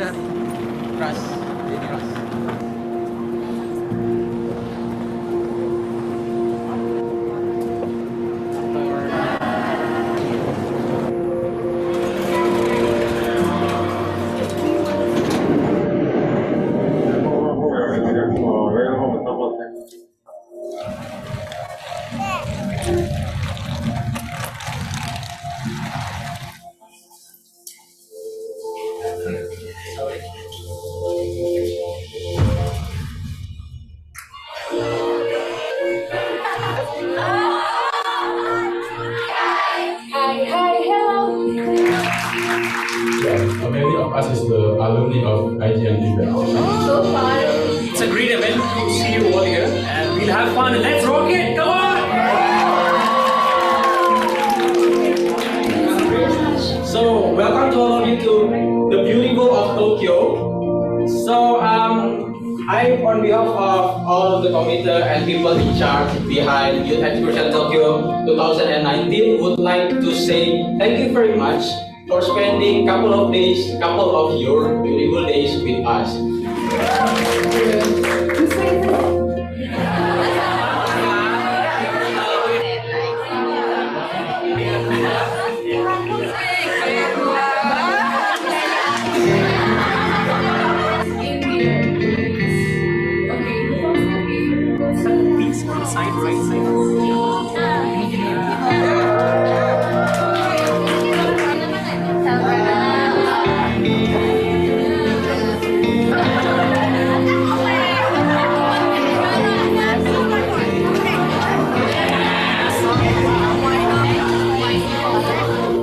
sir. Ras. Ini Ras. Many of us is the alumni of IGN event. So fun. It's a great event to see you all here, and we'll have fun. Let's rock it! Come on! So, welcome to all of you to the beautiful of Tokyo. So, I, on behalf of all of the committee and people in charge behind Youth Excursion Tokyo 2019, would like to say thank you very much for spending couple of your beautiful days with us. Please, on the side, right side.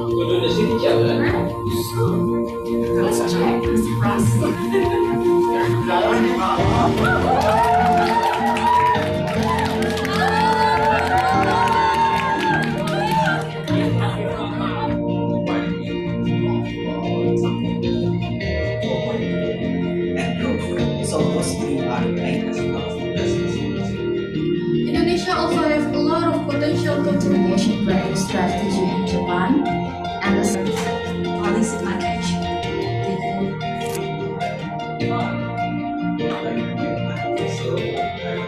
To do the city challenge. Indonesia also has a lot of potential communication branding strategy in Japan and the policy package.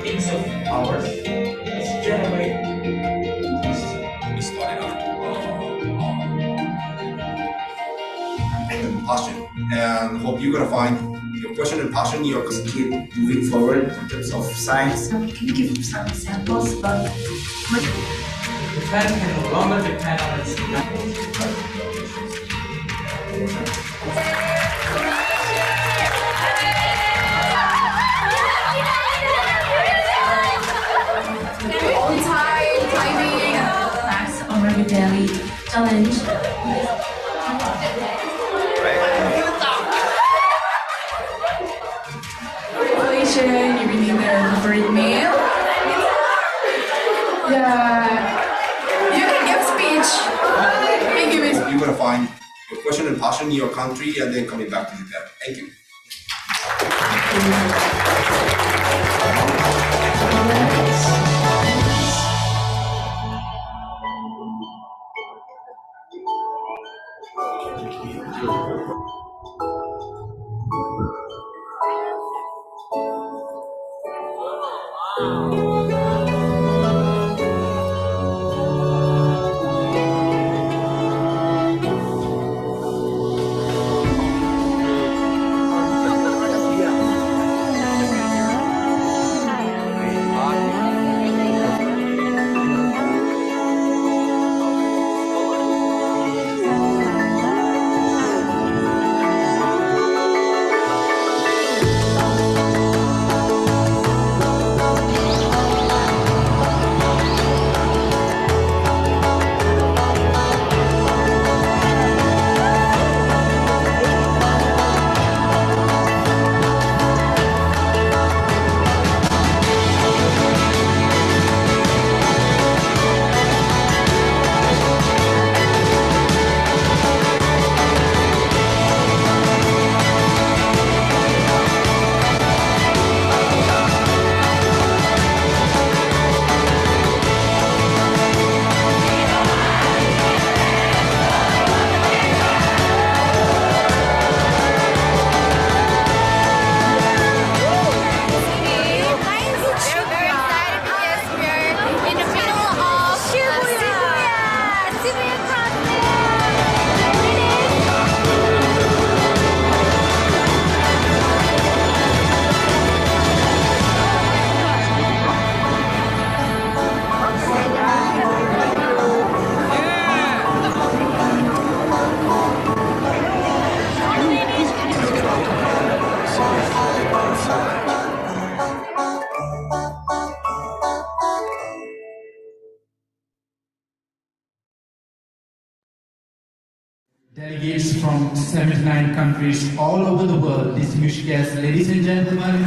Things of ours is generate and passion. And hope you're gonna find your passion and passion you're gonna keep moving forward in terms of science. Can you give some examples about Japan can no longer depend on its on time, timing, tax on every daily challenge? Congratulations, you winning the favorite meal. Yeah, you can give speech. Thank you, Miss. Hope you're gonna find your passion and passion in your country and then coming back to Japan. Thank you. Delegates from 79 countries all over the world, distinguished guests, ladies and gentlemen,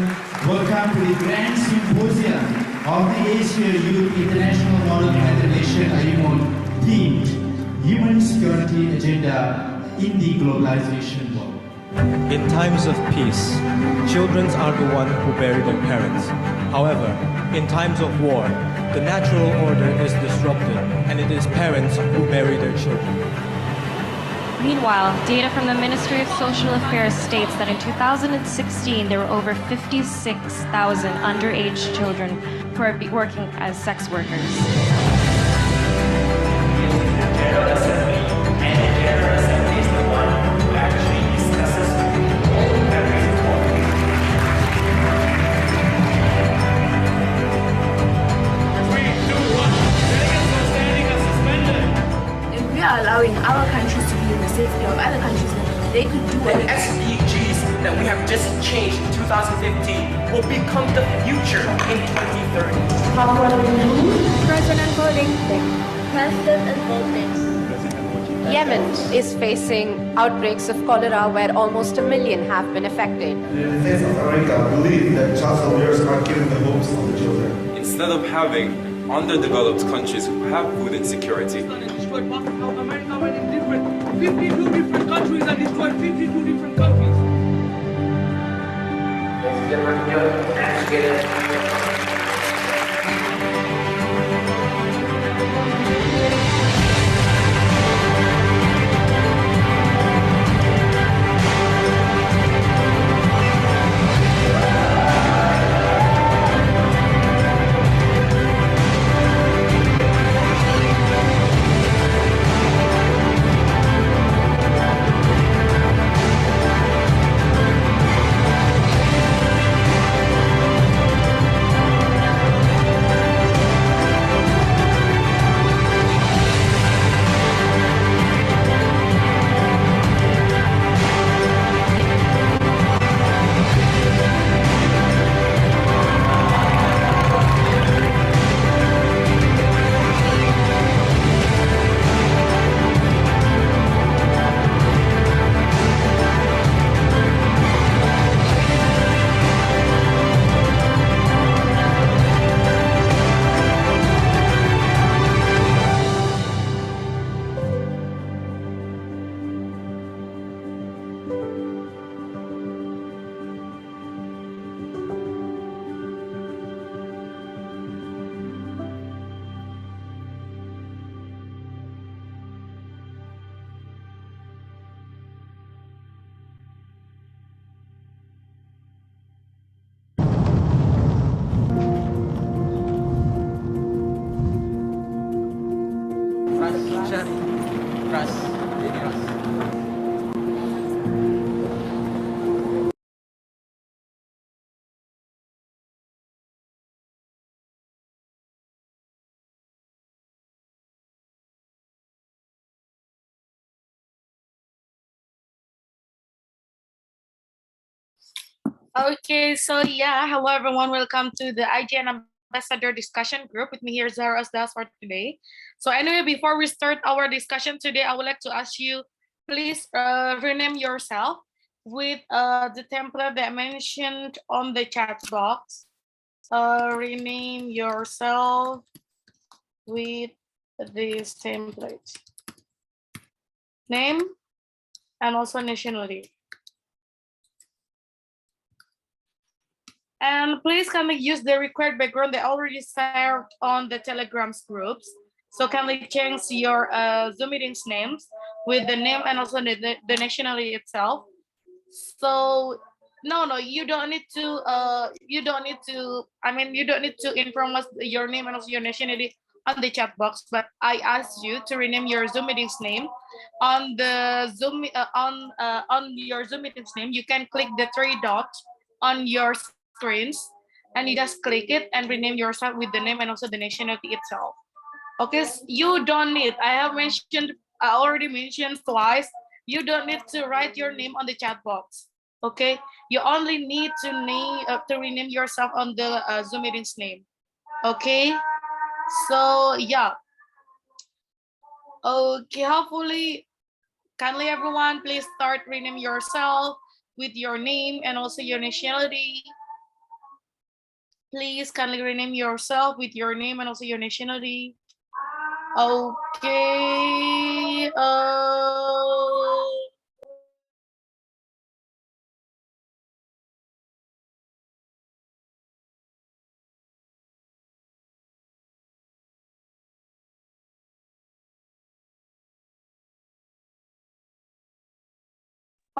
welcome to the Grand Symposium of the Asia Youth International Model Federation IGN themed Human Security Agenda in the Globalization World. In times of peace, children are the one who bury their parents. However, in times of war, the natural order is disrupted and it is parents who bury their children. Meanwhile, data from the Ministry of Social Affairs states that in 2016, there were over 56,000 underage children who are working as sex workers. Allowing our countries to be in the safety of other countries, they could do the SDGs that we have just changed in 2015 will become the future in 2030. President voting. President voting. Yemen is facing outbreaks of cholera where almost 1 million have been affected. The States of America believe that child soldiers are killing the hopes of the children. Instead of having underdeveloped countries who have food insecurity, America went in 52 different countries and destroyed 52 different countries. Okay, so yeah, hello everyone. Welcome to the IGN Ambassador discussion group. With me here, Zara Asdas for today. So anyway, before we start our discussion today, I would like to ask you, please rename yourself with the template that mentioned on the chat box. Rename yourself with this template. Name and also nationality. And please kindly use the required background that already served on the Telegram's groups. So kindly change your Zoom meetings names with the name and also the nationality itself. So no, you don't need to you don't need to inform us your name and also your nationality on the chat box, but I asked you to rename your Zoom meetings name on the Zoom on your Zoom meetings name. You can click the 3 dots on your screens and you just click it and rename yourself with the name and also the nationality itself. Okay, you don't need, I already mentioned twice, you don't need to write your name on the chat box. Okay, you only need to rename yourself on the Zoom meetings name. Okay, so yeah. Okay, hopefully Kindly everyone, please start rename yourself with your name and also your nationality. Please kindly rename yourself with your name and also your nationality. Okay.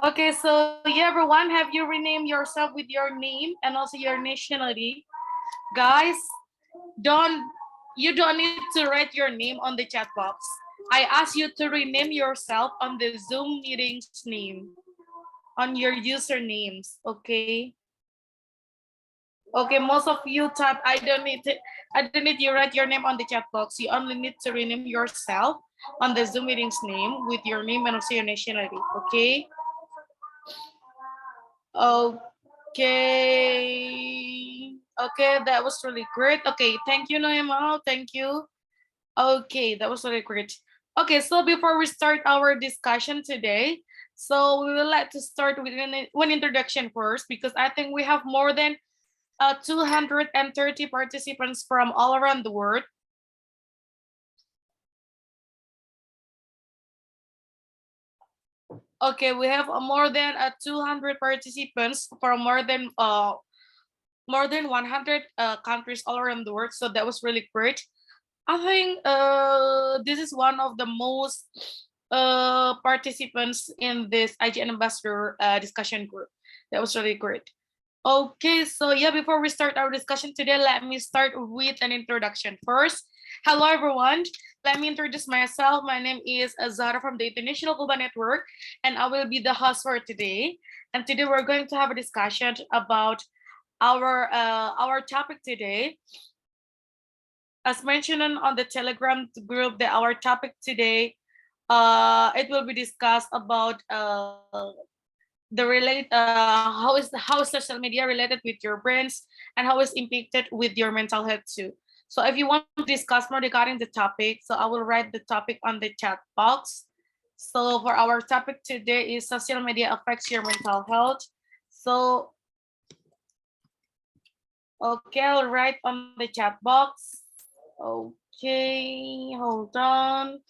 Okay, so yeah, everyone, have you renamed yourself with your name and also your nationality? Guys, don't you don't need to write your name on the chat box. I ask you to rename yourself on the Zoom meetings name, on your usernames, okay? Okay, most of you type, I don't need you write your name on the chat box. You only need to rename yourself on the Zoom meetings name with your name and also your nationality, okay? Okay. Okay, that was really great. Okay, thank you, Noema. Thank you. Okay, that was really great. Okay, so before we start our discussion today, so we would like to start with one introduction first because I think we have more than 230 participants from all around the world. Okay, we have more than 200 participants from more than 100 countries all around the world. So that was really great. I think this is one of the most participants in this IGN Ambassador discussion group. That was really great. Okay, so yeah, before we start our discussion today, let me start with an introduction first. Hello, everyone. Let me introduce myself. My name is Azara from the International Global Network, and I will be the host for today. And today we're going to have a discussion about our topic today. As mentioned on the Telegram group, that our topic today, it will be discussed about how is social media related with your brains and how is impacted with your mental health too. So if you want to discuss more regarding the topic, so I will write the topic on the chat box. So for our topic today is social media affects your mental health. So okay, I'll write on the chat box. Okay, hold on.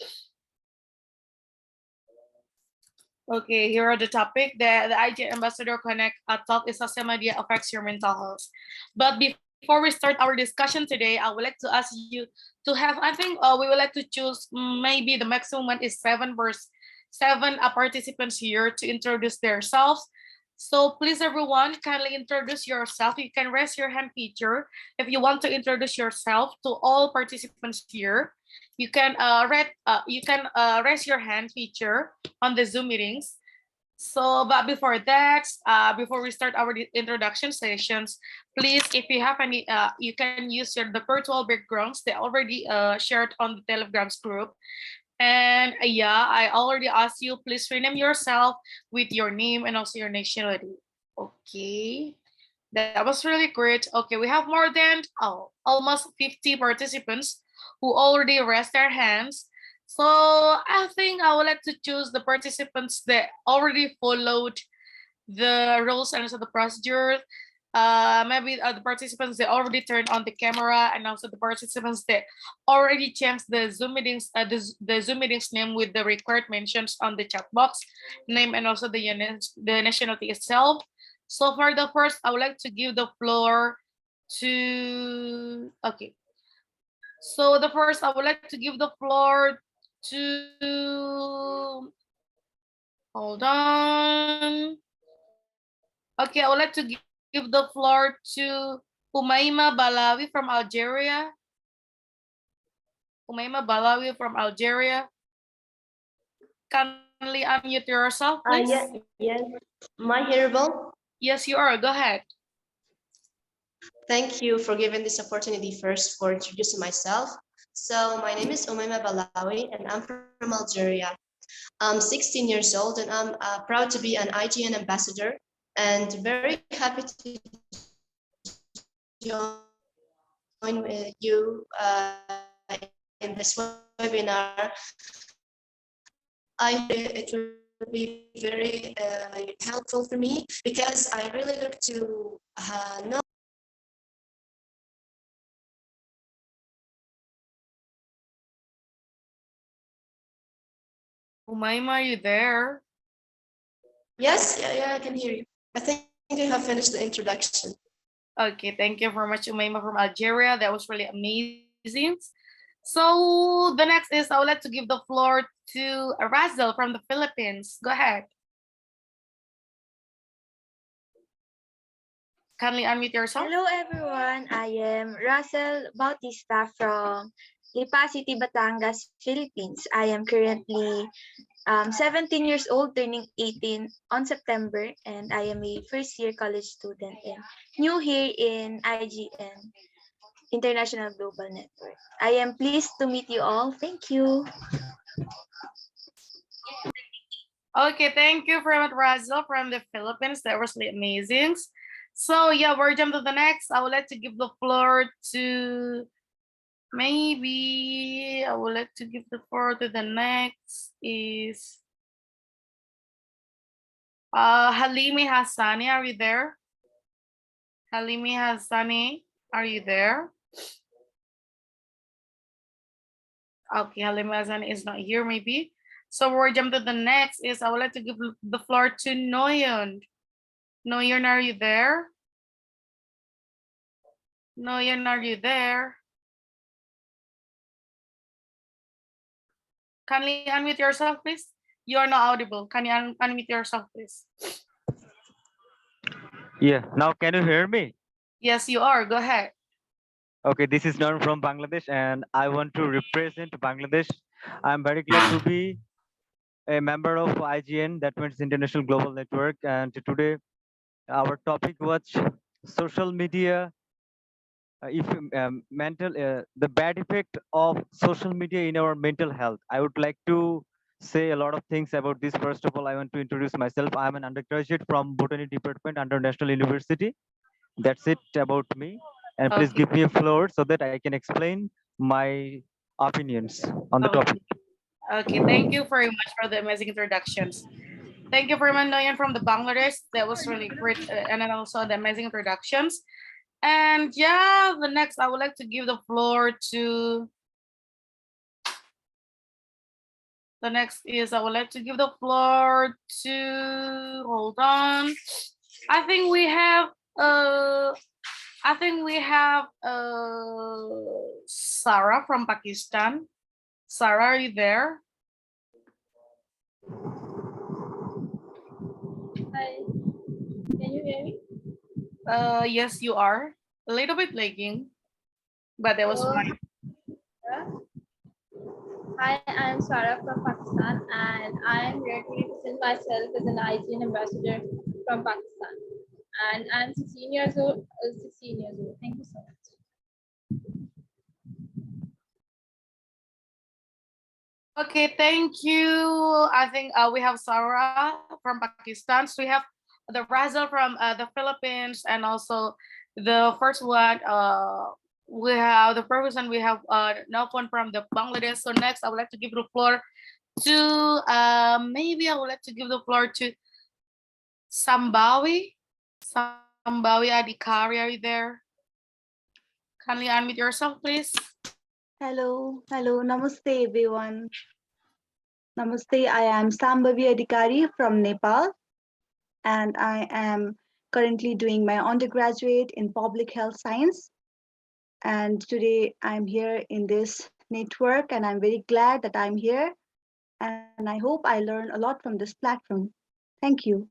Okay, here are the topic. The IG Ambassador Connect talk is social media affects your mental health. But before we start our discussion today, I would like to ask you to have, I think we would like to choose maybe the maximum one is seven participants here to introduce themselves. So please everyone, kindly introduce yourself. You can raise your hand feature if you want to introduce yourself to all participants here. You can raise your hand feature on the Zoom meetings. So, but before that, before we start our introduction sessions, please, if you have any, you can use the virtual backgrounds they already shared on the Telegrams group. And yeah, I already asked you, please rename yourself with your name and also your nationality. Okay. That was really great. Okay, we have more than almost 50 participants who already raised their hands. So I think I would like to choose the participants that already followed the rules and also the procedures. Maybe the participants that already turned on the camera, and also the participants that already changed the Zoom meetings, the Zoom meetings name with the required mentions on the chat box, name and also the nationality itself. So for the first, I would like to give the floor to, okay. So the first, I would like to give the floor to, hold on. Okay, I would like to give the floor to Umaima Balawi from Algeria. Umaima Balawi from Algeria. Kindly unmute yourself, please. Yes. Am I hearable? Yes, you are. Go ahead. Thank you for giving this opportunity first for introducing myself. So my name is Umaima Balawi and I'm from Algeria. I'm 16 years old and I'm proud to be an IGN ambassador and very happy to join with you in this webinar. it will be very helpful for me because I really look to know. Umayma, are you there? Yes, yeah, I can hear you. I think I have finished the introduction. Okay, thank you very much, Umayma from Algeria. That was really amazing. So the next is I would like to give the floor to Razel from the Philippines. Go ahead. Kindly unmute yourself. Hello everyone, I am Russell Bautista from Lipa City, Batangas, Philippines. I am currently 17 years old, turning 18 on September, and I am a first year college student and new here in IGN, International Global Network. I am pleased to meet you all. Thank you. Okay, thank you very much, Razel from the Philippines. That was really amazing. So yeah, we're jumping to the next. I would like to give the floor to maybe I would like to give the floor to the next is Halimi Hassani. Are you there? Halimi Hassani, are you there? Okay, Halimi Hassani is not here maybe. So we're jumping to the next is I would like to give the floor to Noyon. Noyon, are you there? Noyon, are you there? Kindly unmute yourself, please. You are not audible. Can you unmute yourself, please? Yeah, now can you hear me? Yes, you are. Go ahead. Okay, this is Norm from Bangladesh and I want to represent Bangladesh. I'm very glad to be a member of IGN, that means International Global Network. And today our topic was social media, if the bad effect of social media in our mental health. I would like to say a lot of things about this. First of all, I want to introduce myself. I'm an undergraduate from Botany Department under National University. That's it about me. And please Okay. give me a floor so that I can explain my opinions on the topic. Okay, thank you very much for the amazing introductions. Thank you very much, Noyan from the Bangladesh. That was really great. And then also the amazing introductions. And yeah, the next I would like to give the floor to the next is I would like to give the floor to hold on. I think we have Sarah from Pakistan. Sarah, are you there? Hi, can you hear me? Yes, you are. A little bit lagging, but that was fine. Hi, I'm Sarah from Pakistan, and I'm here to represent myself as an IGN ambassador from Pakistan. And I'm 16 years old. 16 years old. Thank you so much. Okay, thank you. I think we have Sarah from Pakistan. So we have the Razel from the Philippines, and also the first one. We have the first one. We have Nelfon from the Bangladesh. So next, I would like to give the floor to maybe I would like to give the floor to Sambawi. Sambawi Adhikari, are you there? Kindly unmute yourself, please. Hello, namaste everyone. Namaste, I am Sambhavi Adhikari from Nepal, and I am currently doing my undergraduate in public health science. And today I'm here in this network, and I'm very glad that I'm here. And I hope I learn a lot from this platform. Thank you.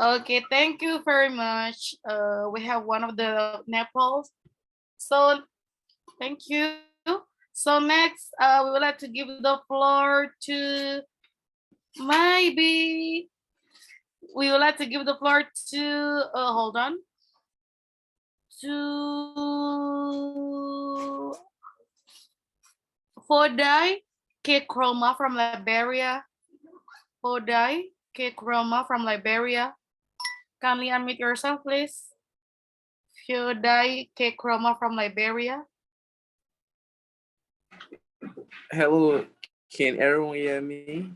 Okay, thank you very much. We have one of the Nepals. So thank you. So next, we would like to give the floor to maybe we would like to give the floor to hold on to Fodai K Chroma from Liberia. Fodai K Chroma from Liberia. Kindly unmute yourself, please. Fodai K Chroma from Liberia. Hello, Can everyone hear me?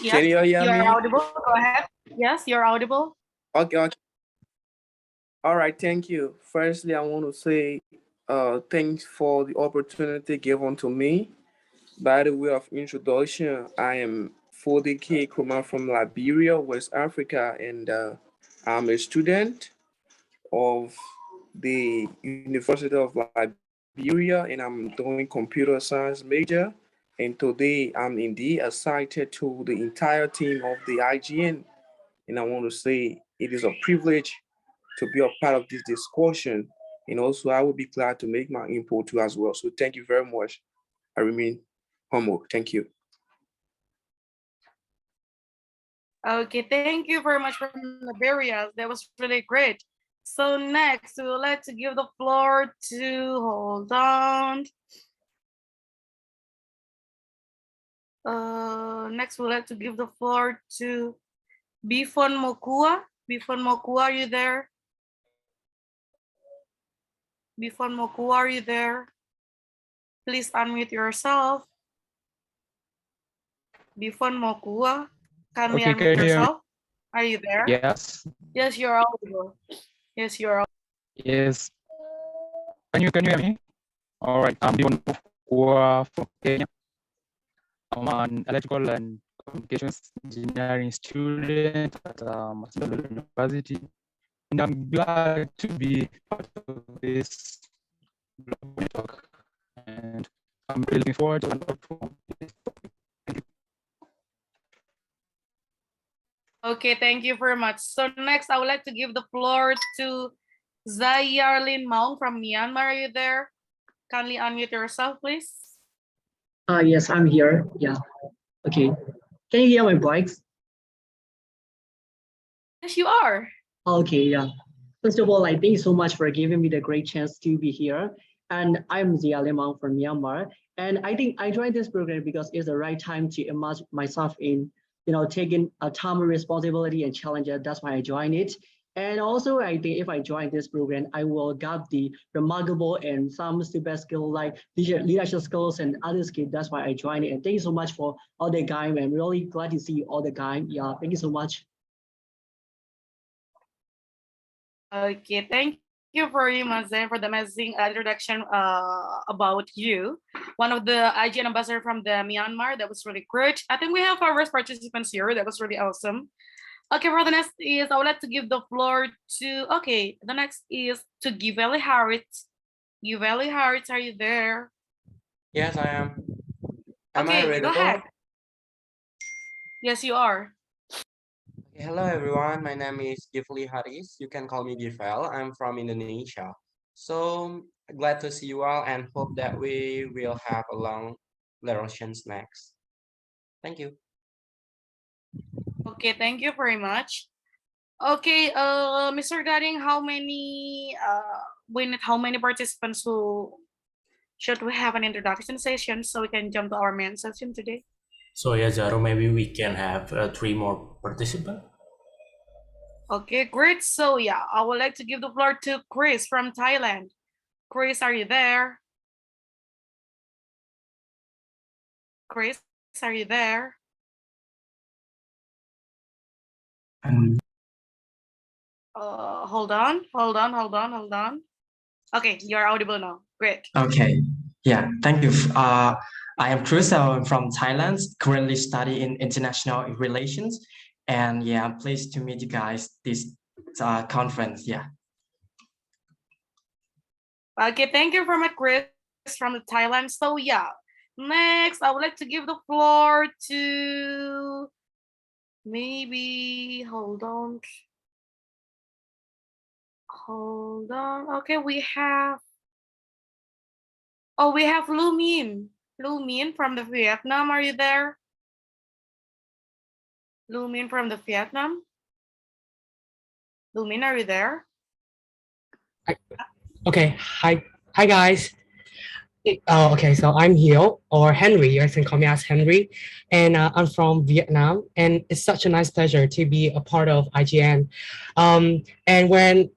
Yes, Can you hear you're me? audible. Go ahead. Yes, you're audible. Okay. All right, thank you. Firstly, I want to say thanks for the opportunity given to me. By the way of introduction, I am 40K Kuma from Liberia, West Africa, and I'm a student of the University of Liberia, and I'm doing computer science major. And today, I'm indeed excited to the entire team of the IGN, and I want to say it is a privilege to be a part of this discussion. And also, I will be glad to make my input too as well. So thank you very much. I remain humble. Thank you. Okay, thank you very much from Liberia. That was really great. So next, we would like to give the floor to, hold on. Next, we'd like to give the floor to Bifon Mokua. Bifon Mokua, are you there? Bifon Mokua, are you there? Please unmute yourself. Bifon Mokua, can we Okay, unmute can you hear me? yourself? Are you there? Yes. Yes, you're audible. Yes, you're audible. Yes. Can you hear me? All right. I'm Dion from Kenya. I'm an electrical and communications engineering student at Massachusetts University, and I'm glad to be part of this global talk. And I'm really looking forward to learn from this. Okay, thank you very much. So next, I would like to give the floor to Zayarlin Maung from Myanmar. Are you there? Kindly unmute yourself, please. Yes, I'm here. Yeah. Okay. Can you hear my voice? Yes, you are. Okay, yeah. First of all, thank you so much for giving me the great chance to be here. And I'm Zia Limang from Myanmar. And I think I joined this program because it's the right time to immerse myself in, taking a time responsibility and challenges. That's why I joined it. And also, I think if I join this program, I will get the remarkable and some super skill like leadership skills and other skills. That's why I joined it. And thank you so much for all the guys. I'm really glad to see all the guys. Yeah, thank you so much. Okay, thank you very much, Zen, for the amazing introduction about you. One of the IGN ambassador from the Myanmar. That was really great. I think we have our first participants here. That was really awesome. Okay, for the next is I would like to give the floor to, okay, the next is to Giveli Harrit. Giveli Harrit, are you there? Yes, I am. Am I Okay, go available? ahead. Yes, you are. Okay, hello, everyone. My name is Gifli Haris. You can call me Gifel. I'm from Indonesia. So glad to see you all and hope that we will have a long narrations next. Thank you. Okay, thank you very much. Okay, Mr. Gadding, how many participants who should we have an introduction session so we can jump to our main session today? So yeah, Zaro, maybe we can have 3 more participants. Okay, great. So yeah, I would like to give the floor to Chris from Thailand. Chris, are you there? Chris, are you there? Hold on. Okay, you're audible now. Great. Okay, yeah, thank you. I am Chris. I'm from Thailand, currently study in international relations. And yeah, I'm pleased to meet you guys this conference. Yeah. Okay, thank you very much, Chris from Thailand. So yeah, next I would like to give the floor to maybe, hold on. Okay, we have Lu Min. Lu Min from the Vietnam. Are you there? Lu Min from the Vietnam. Lu Min, are you there? Okay, hi guys. Okay, so I'm Hiếu or Henry. You guys can call me as Henry, and I'm from Vietnam. And it's such a nice pleasure to be a part of IGN. And when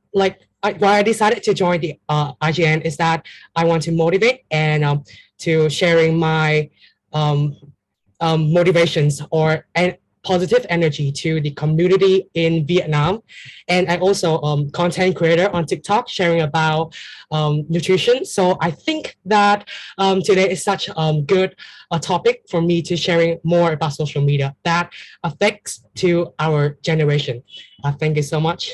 why I decided to join the IGN is that I want to motivate and to sharing my motivations or and positive energy to the community in Vietnam. And I also content creator on TikTok sharing about nutrition. So I think that today is such a good topic for me to sharing more about social media that affects to our generation. Thank you so much.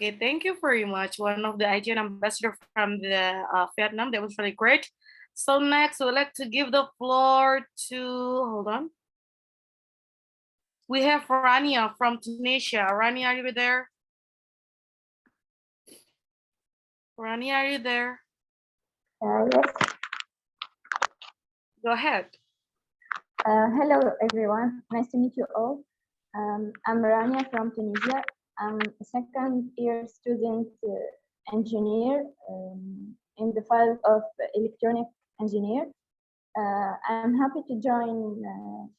Okay, thank you very much. One of the IGN ambassador from the Vietnam. That was really great. So next, we'd like to give the floor to, hold on. We have Rania from Tunisia. Rania, are you there? Rania, are you there? Yes. Go ahead. Hello, everyone. Nice to meet you all. I'm Rania from Tunisia. I'm a second-year student engineer in the field of electronic engineer. I'm happy to join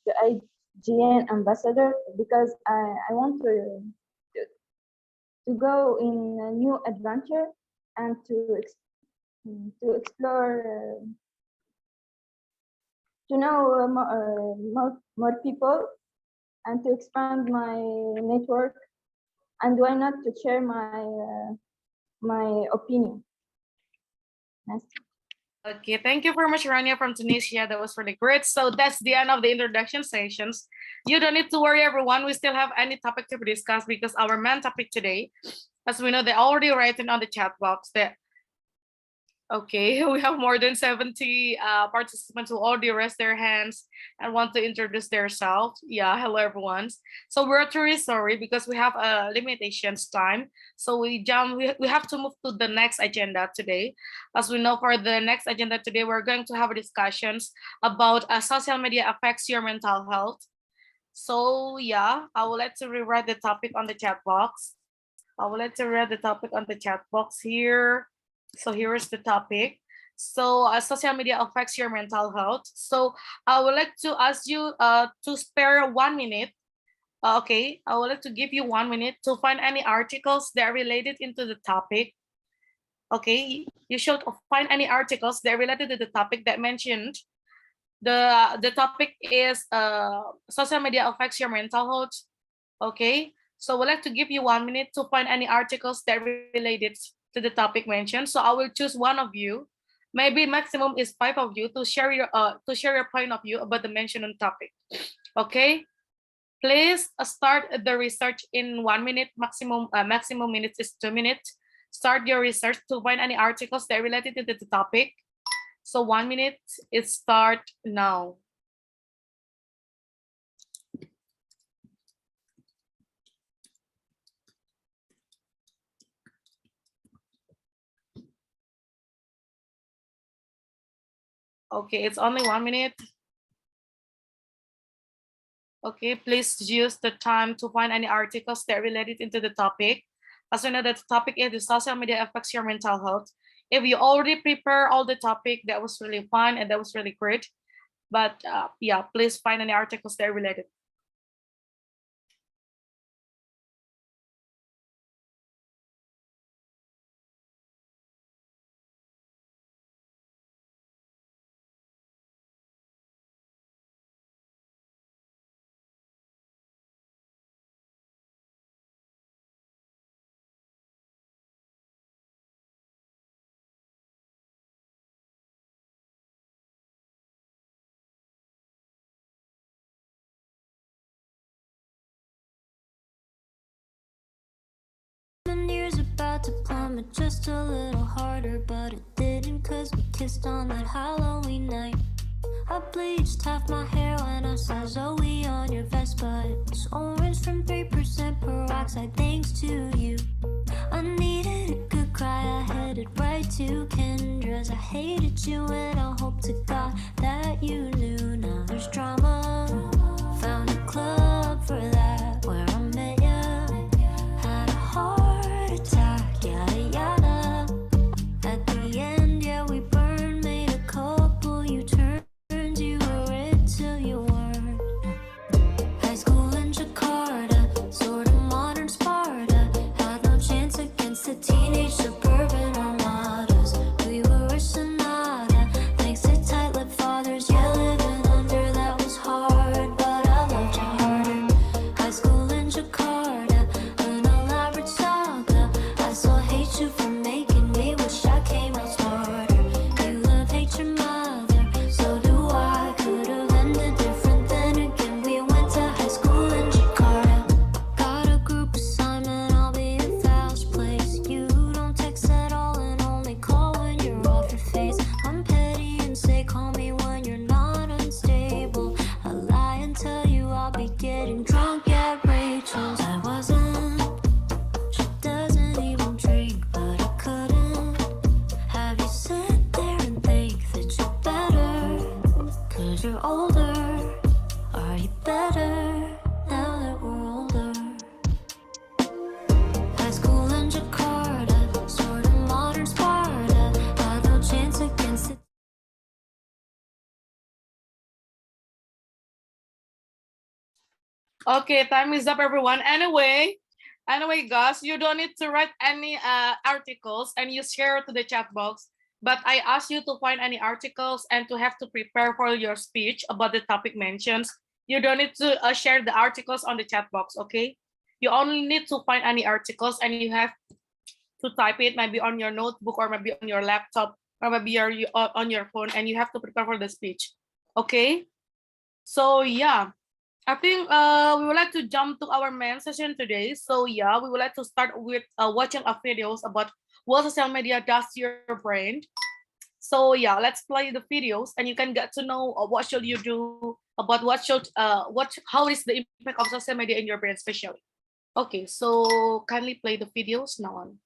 the IGN ambassador because I want to go in a new adventure and to explore, to know more people and to expand my network, and why not to share my opinion. Nice. Okay, thank you very much, Rania from Tunisia. That was really great. So that's the end of the introduction sessions. You don't need to worry, everyone. We still have any topic to be discussed because our main topic today, as we know, they already written on the chat box that, okay, we have more than 70 participants who already raised their hands and want to introduce themselves. Yeah, hello everyone. So we're truly sorry because we have a limitations time. So we have to move to the next agenda today. As we know, for the next agenda today, we're going to have discussions about social media affects your mental health. So yeah, I would like to rewrite the topic on the chat box. I would like to read the topic on the chat box here. So here is the topic. So social media affects your mental health. So I would like to ask you to spare 1 minute. Okay, I would like to give you 1 minute to find any articles that are related into the topic. Okay, you should find any articles that are related to the topic that mentioned. The topic is social media affects your mental health. Okay, so I would like to give you 1 minute to find any articles that are related to the topic mentioned. So I will choose one of you, maybe maximum is 5 of you to share your point of view about the mentioned topic. Okay, please start the research in 1 minute. Maximum minutes is 2 minutes. Start your research to find any articles that are related to the topic. So 1 minute is start now. Okay, it's only 1 minute. Okay, please use the time to find any articles that are related into the topic. As we know that the topic is the social media affects your mental health. If you already prepare all the topic, that was really fun and that was really great. But yeah, please find any articles that are related. Years about to plummet just a little harder, but it didn't cause we kissed on that Halloween night. I bleached half my hair when I saw Zoe on your vest, but it was orange from 3% peroxide thanks to you. I needed a good cry, I headed right to Kendra's. I hated you and I hope to God that you knew. Now there's drama, found a club for that where I met you. Had a heart attack, yada yada. At the end, yeah, we burned, made a couple U-turns. You were it till you weren't. High school in Jakarta, sort of modern Sparta. Had no chance we're older? Are you better now that we're older? High school in Jakarta, sort of modern Sparta, had no chance against it. Okay, time is up, everyone. Anyway, guys, you don't need to write any articles and you share to the chat box. But I ask you to find any articles and to have to prepare for your speech about the topic mentions. You don't need to share the articles on the chat box, okay? You only need to find any articles and you have to type it maybe on your notebook or maybe on your laptop or maybe on your phone, and you have to prepare for the speech, okay? So yeah, I think we would like to jump to our main session today. So yeah, we would like to start with watching a videos about what social media does to your brain. So yeah, let's play the videos and you can get to know what should you do about how is the impact of social media in your brain especially. Okay, so kindly play the videos now on.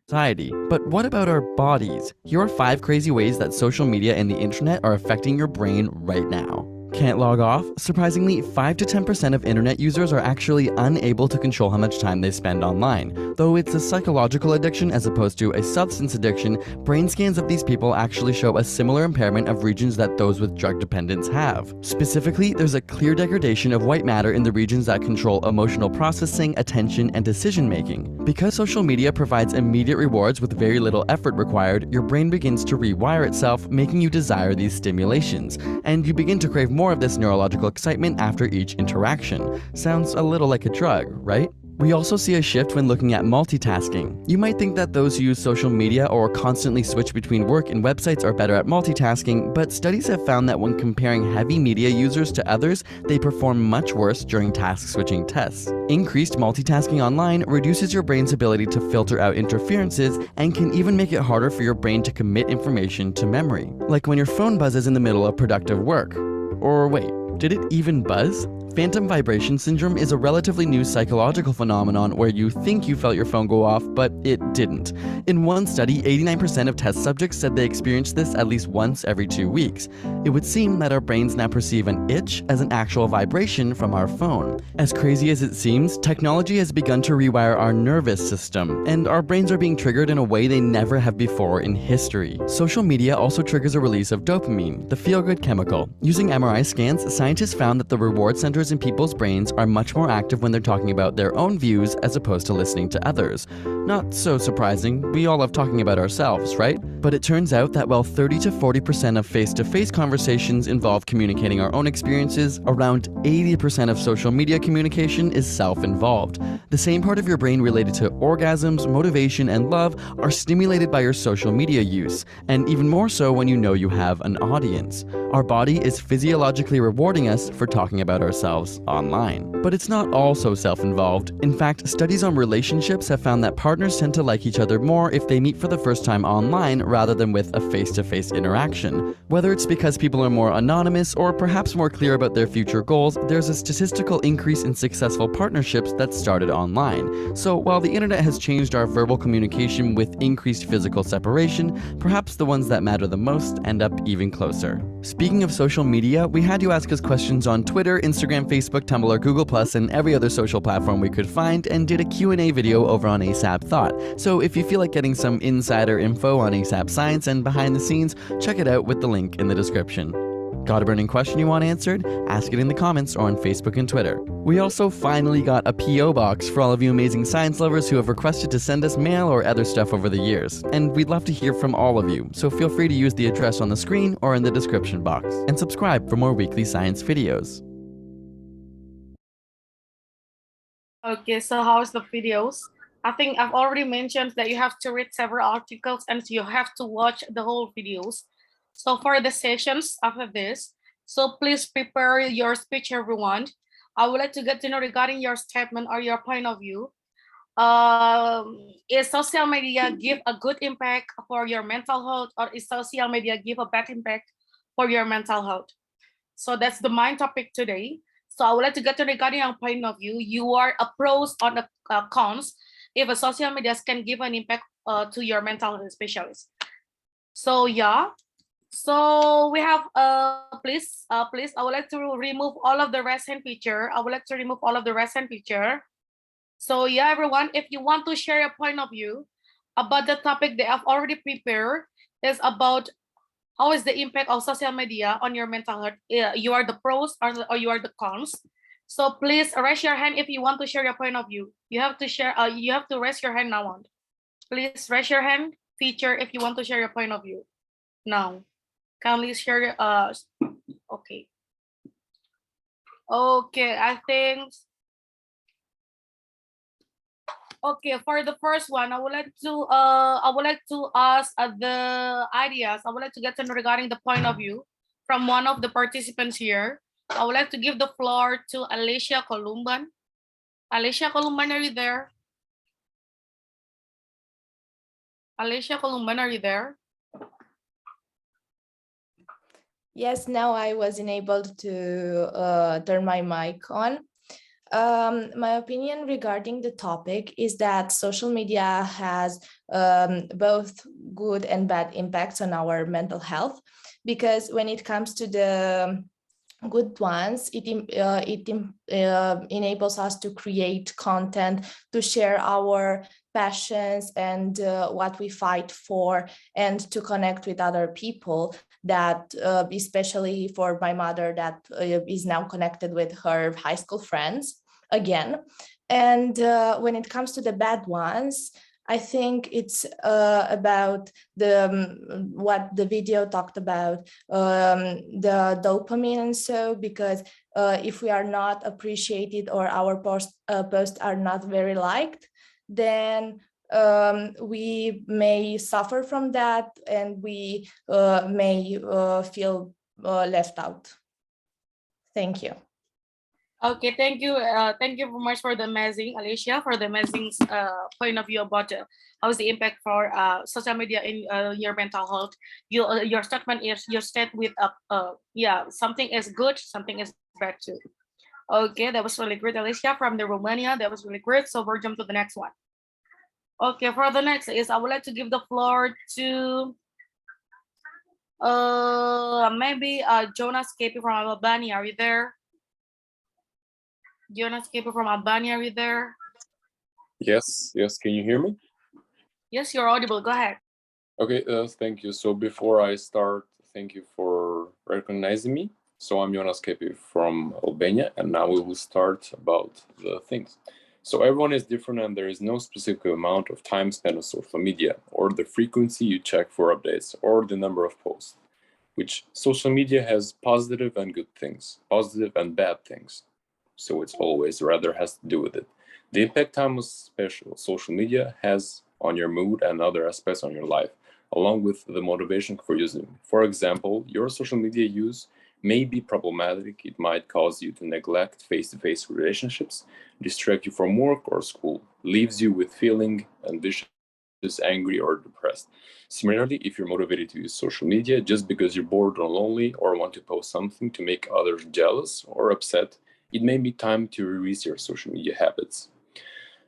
Society. But what about our bodies? Here are 5 crazy ways that social media and the internet are affecting your brain right now. Can't log off? Surprisingly, 5 to 10% of internet users are actually unable to control how much time they spend online. Though it's a psychological addiction as opposed to a substance addiction, brain scans of these people actually show a similar impairment of regions that those with drug dependence have. Specifically, there's a clear degradation of white matter in the regions that control emotional processing, attention, and decision making. Because social media provides immediate rewards with very little effort required, your brain begins to rewire itself, making you desire these stimulations, and you begin to crave more of this neurological excitement after each interaction. Sounds a little like a drug, right? We also see a shift when looking at multitasking. You might think that those who use social media or constantly switch between work and websites are better at multitasking, but studies have found that when comparing heavy media users to others, they perform much worse during task switching tests. Increased multitasking online reduces your brain's ability to filter out interferences and can even make it harder for your brain to commit information to memory. Like when your phone buzzes in the middle of productive work. Or wait, did it even buzz? Phantom vibration syndrome is a relatively new psychological phenomenon where you think you felt your phone go off, but it didn't. In one study, 89% of test subjects said they experienced this at least once every 2 weeks. It would seem that our brains now perceive an itch as an actual vibration from our phone. As crazy as it seems, technology has begun to rewire our nervous system, and our brains are being triggered in a way they never have before in history. Social media also triggers a release of dopamine, the feel-good chemical. Using MRI scans, scientists found that the reward centers in people's brains are much more active when they're talking about their own views as opposed to listening to others. Not so surprising, we all love talking about ourselves, right? But it turns out that while 30 to 40% of face-to-face conversations involve communicating our own experiences, around 80% of social media communication is self-involved. The same part of your brain related to orgasms, motivation, and love are stimulated by your social media use, and even more so when you know you have an audience. Our body is physiologically rewarding us for talking about ourselves online. But it's not all so self-involved. In fact, studies on relationships have found that partners tend to like each other more if they meet for the first time online rather than with a face-to-face interaction. Whether it's because people are more anonymous or perhaps more clear about their future goals, there's a statistical increase in successful partnerships that started online. So while the internet has changed our verbal communication with increased physical separation, perhaps the ones that matter the most end up even closer. Speaking of social media, we had you ask us questions on Twitter, Instagram, Facebook, Tumblr, Google+, and every other social platform we could find, and did a Q&A video over on ASAP Thought. So if you feel like getting some insider info on ASAP Science and behind the scenes, check it out with the link in the description. Got a burning question you want answered? Ask it in the comments or on Facebook and Twitter. We also finally got a P.O. box for all of you amazing science lovers who have requested to send us mail or other stuff over the years. And we'd love to hear from all of you, so feel free to use the address on the screen or in the description box. And subscribe for more weekly science videos. Okay, so how's the videos? I think I've already mentioned that you have to read several articles and you have to watch the whole videos. So for the sessions after this, so please prepare your speech, everyone. I would like to get to know regarding your statement or your point of view. Is social media give a good impact for your mental health, or is social media give a bad impact for your mental health? So that's the main topic today. So I would like to get to regarding your point of view. You are a pros or the cons if a social media can give an impact to your mental health specialist. So yeah. So we have please I would like to remove all of the raise hand feature. I would like to remove all of the raise hand feature. So yeah, everyone, if you want to share your point of view about the topic they have already prepared, is about how is the impact of social media on your mental health. You are the pros or you are the cons. So please raise your hand if you want to share your point of view. You have to share. You have to raise your hand now on. Please raise your hand feature if you want to share your point of view. Now, kindly share. Okay. Okay, I think. Okay, for the first one, I would like to ask the ideas. I would like to get to know regarding the point of view from one of the participants here. I would like to give the floor to Alicia Columban. Alicia Columban, are you there? Alicia Columban, are you there? Yes, now I was enabled to turn my mic on. My opinion regarding the topic is that social media has both good and bad impacts on our mental health, because when it comes to the good ones, it enables us to create content, to share our passions and what we fight for, and to connect with other people, that especially for my mother that is now connected with her high school friends again. And when it comes to the bad ones, I think it's about the what the video talked about, the dopamine and so, because if we are not appreciated or our posts are not very liked, then we may suffer from that, and we may feel left out. Thank you. Okay, thank you. Thank you very much for the amazing, Alicia, for the amazing point of view about how's the impact for social media in your mental health. Your statement is you said with yeah, something is good, something is bad too. Okay, that was really great, Alicia from the Romania. That was really great. So we'll jump to the next one. Okay, for the next is I would like to give the floor to maybe Jonas KP from Albania. Are you there? Jonas Kepo from Albania, are you there? Yes, can you hear me? Yes, you're audible. Go ahead. Okay, thank you. So before I start, thank you for recognizing me. So I'm Jonas Kepi from Albania, and now we will start about the things. So everyone is different, and there is no specific amount of time spent on social media, or the frequency you check for updates, or the number of posts. Which social media has positive and good things, positive and bad things. So it's always rather has to do with it. The impact time of social media has on your mood and other aspects on your life, along with the motivation for using. For example, your social media use may be problematic. It might cause you to neglect face-to-face relationships, distract you from work or school, leaves you with feeling ambitious, angry, or depressed. Similarly, if you're motivated to use social media just because you're bored or lonely or want to post something to make others jealous or upset, it may be time to release your social media habits.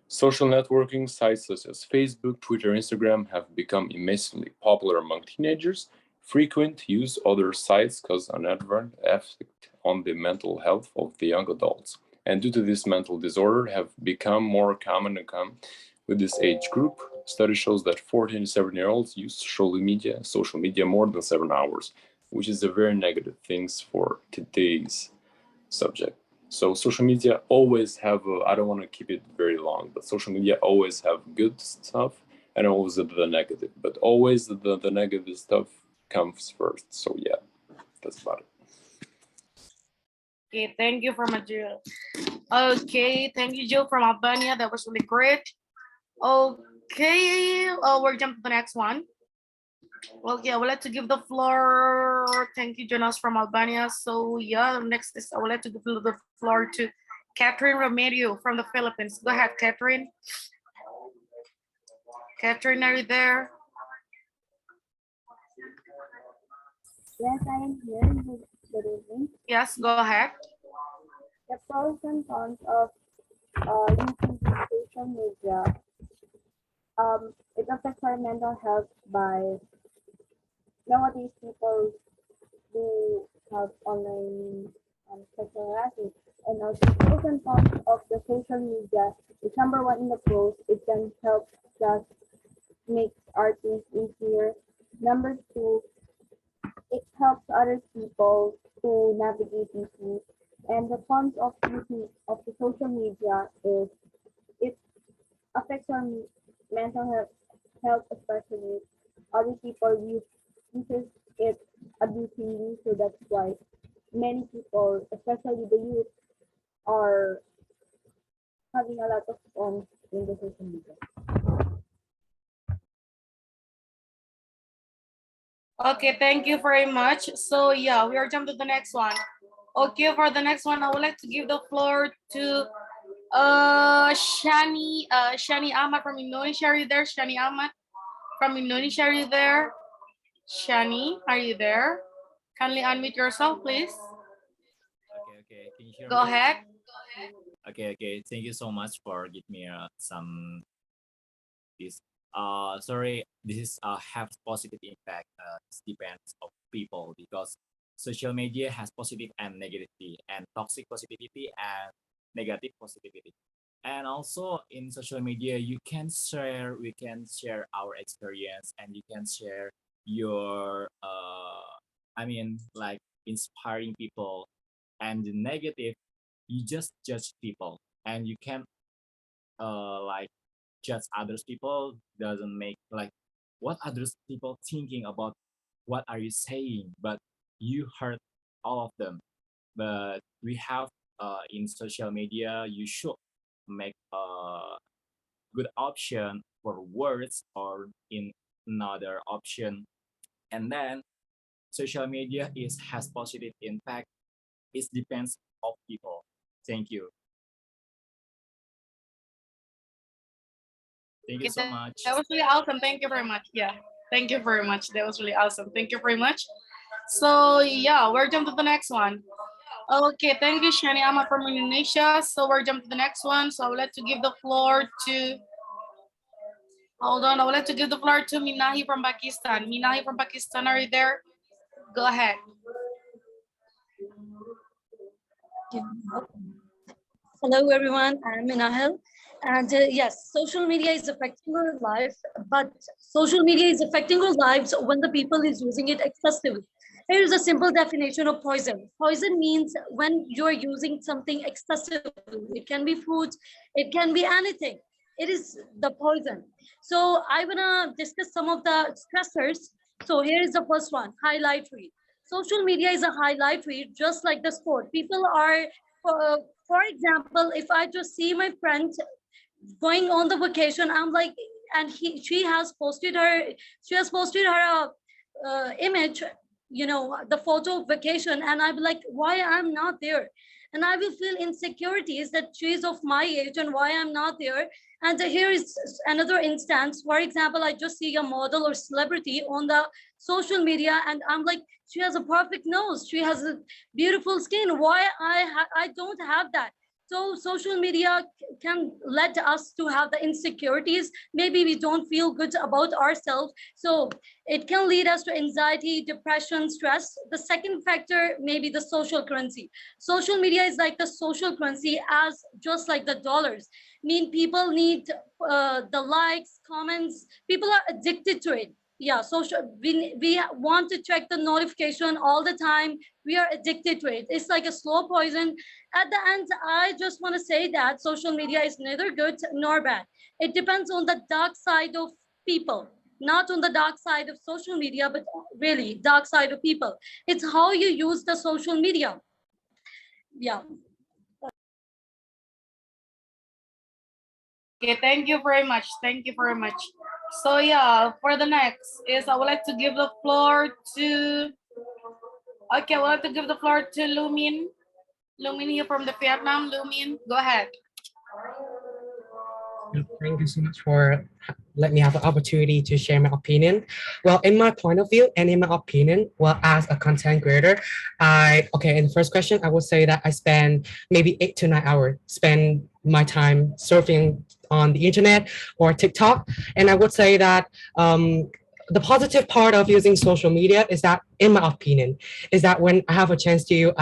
Social networking sites such as Facebook, Twitter, Instagram have become immensely popular among teenagers. Frequent use other sites cause an adverse effect on the mental health of the young adults, and due to this mental disorder have become more common with this age group. Study shows that 14 to 17-year-olds use social media more than 7 hours, which is a very negative thing for today's subject. So social media always have, I don't want to keep it very long, but social media always have good stuff and always the negative, but always the negative stuff comes first. So yeah, that's about it. Okay, thank you very much, Joe. Okay, thank you, Joe from Albania. That was really great. Okay, we'll jump to the next one. Okay, I would like to give the floor. Thank you, Jonas from Albania. So yeah, next is I would like to give the floor to Catherine Romerio from the Philippines. Go ahead, Catherine. Catherine, are you there? Yes, I am here. Good evening. Yes, go ahead. The pros and cons of using social media. It affects our mental health by nowadays people do have online sexual harassment, and also pros and cons of the social media is number one in the pros, it can help just make artists easier. Number two, it helps other people to navigate easily. And the cons of using of the social media is it affects our mental health especially. Other people uses it abusingly, so that's why many people, especially the youth, are having a lot of cons in the social media. Okay, thank you very much. So yeah, we are jumping to the next one. Okay, for the next one, I would like to give the floor to Shani Ahmad from Indonesia. Are you there, Shani Ahmad from Indonesia? Are you there? Shani, are you there? Kindly unmute yourself, please. Okay. Can you hear Go me? ahead. Okay. Thank you so much for giving me some this. Sorry, this is have positive impact. It depends of people because social media has positive and negativity and toxic positivity and negative positivity. And also in social media, we can share our experience and you can share your, like inspiring people. And the negative, you just judge people and you can like judge others people doesn't make like what others people thinking about what are you saying, but you hurt all of them. But we have in social media you should make a good option for words or in another option. And then social media is has positive impact. It depends of people. Thank you. Thank you Okay, so much. that was really awesome. Thank you very much. Yeah, thank you very much. That was really awesome. Thank you very much. So yeah, we're jumping to the next one. Okay, thank you, Shani Ahmad from Indonesia. So we're jumping to the next one. So I would like to give the floor to, hold on, I would like to give the floor to Minahi from Pakistan. Minahi from Pakistan, are you there? Go ahead. Hello, everyone. I'm Minahel. And yes, social media is affecting our life, but social media is affecting our lives when the people is using it excessively. Here is a simple definition of poison. Poison means when you're using something excessively. It can be food, it can be anything. It is the poison. So I wanna discuss some of the stressors. So here is the first one, highlight reel. Social media is a highlight reel, just like the sport. People are for example, if I just see my friend going on the vacation, I'm like, and she has posted her image, the photo of vacation, and I'm like, why I'm not there? And I will feel insecurities that she's of my age and why I'm not there. And here is another instance. For example, I just see a model or celebrity on the social media, and I'm like, she has a perfect nose, she has a beautiful skin. Why I don't have that? So social media can lead us to have the insecurities. Maybe we don't feel good about ourselves. So it can lead us to anxiety, depression, stress. The second factor may be the social currency. Social media is like the social currency, as just like the dollars. Mean people need the likes, comments. People are addicted to it. Yeah, social. We want to check the notification all the time. We are addicted to it. It's like a slow poison. At the end, I just want to say that social media is neither good nor bad. It depends on the dark side of people, not on the dark side of social media, but really dark side of people. It's how you use the social media. Yeah. Okay, thank you very much. Thank you very much. So yeah, for the next is I would like to give the floor to, okay, I would like to give the floor to Lumin. Lumin here from the Vietnam. Lumin, go ahead. Thank you so much for letting me have the opportunity to share my opinion. Well, in my point of view and in my opinion, well, as a content creator, in the first question, I would say that I spend maybe 8 to 9 hours spend my time surfing on the internet or TikTok. And I would say that the positive part of using social media is that, in my opinion, is that when I have a chance to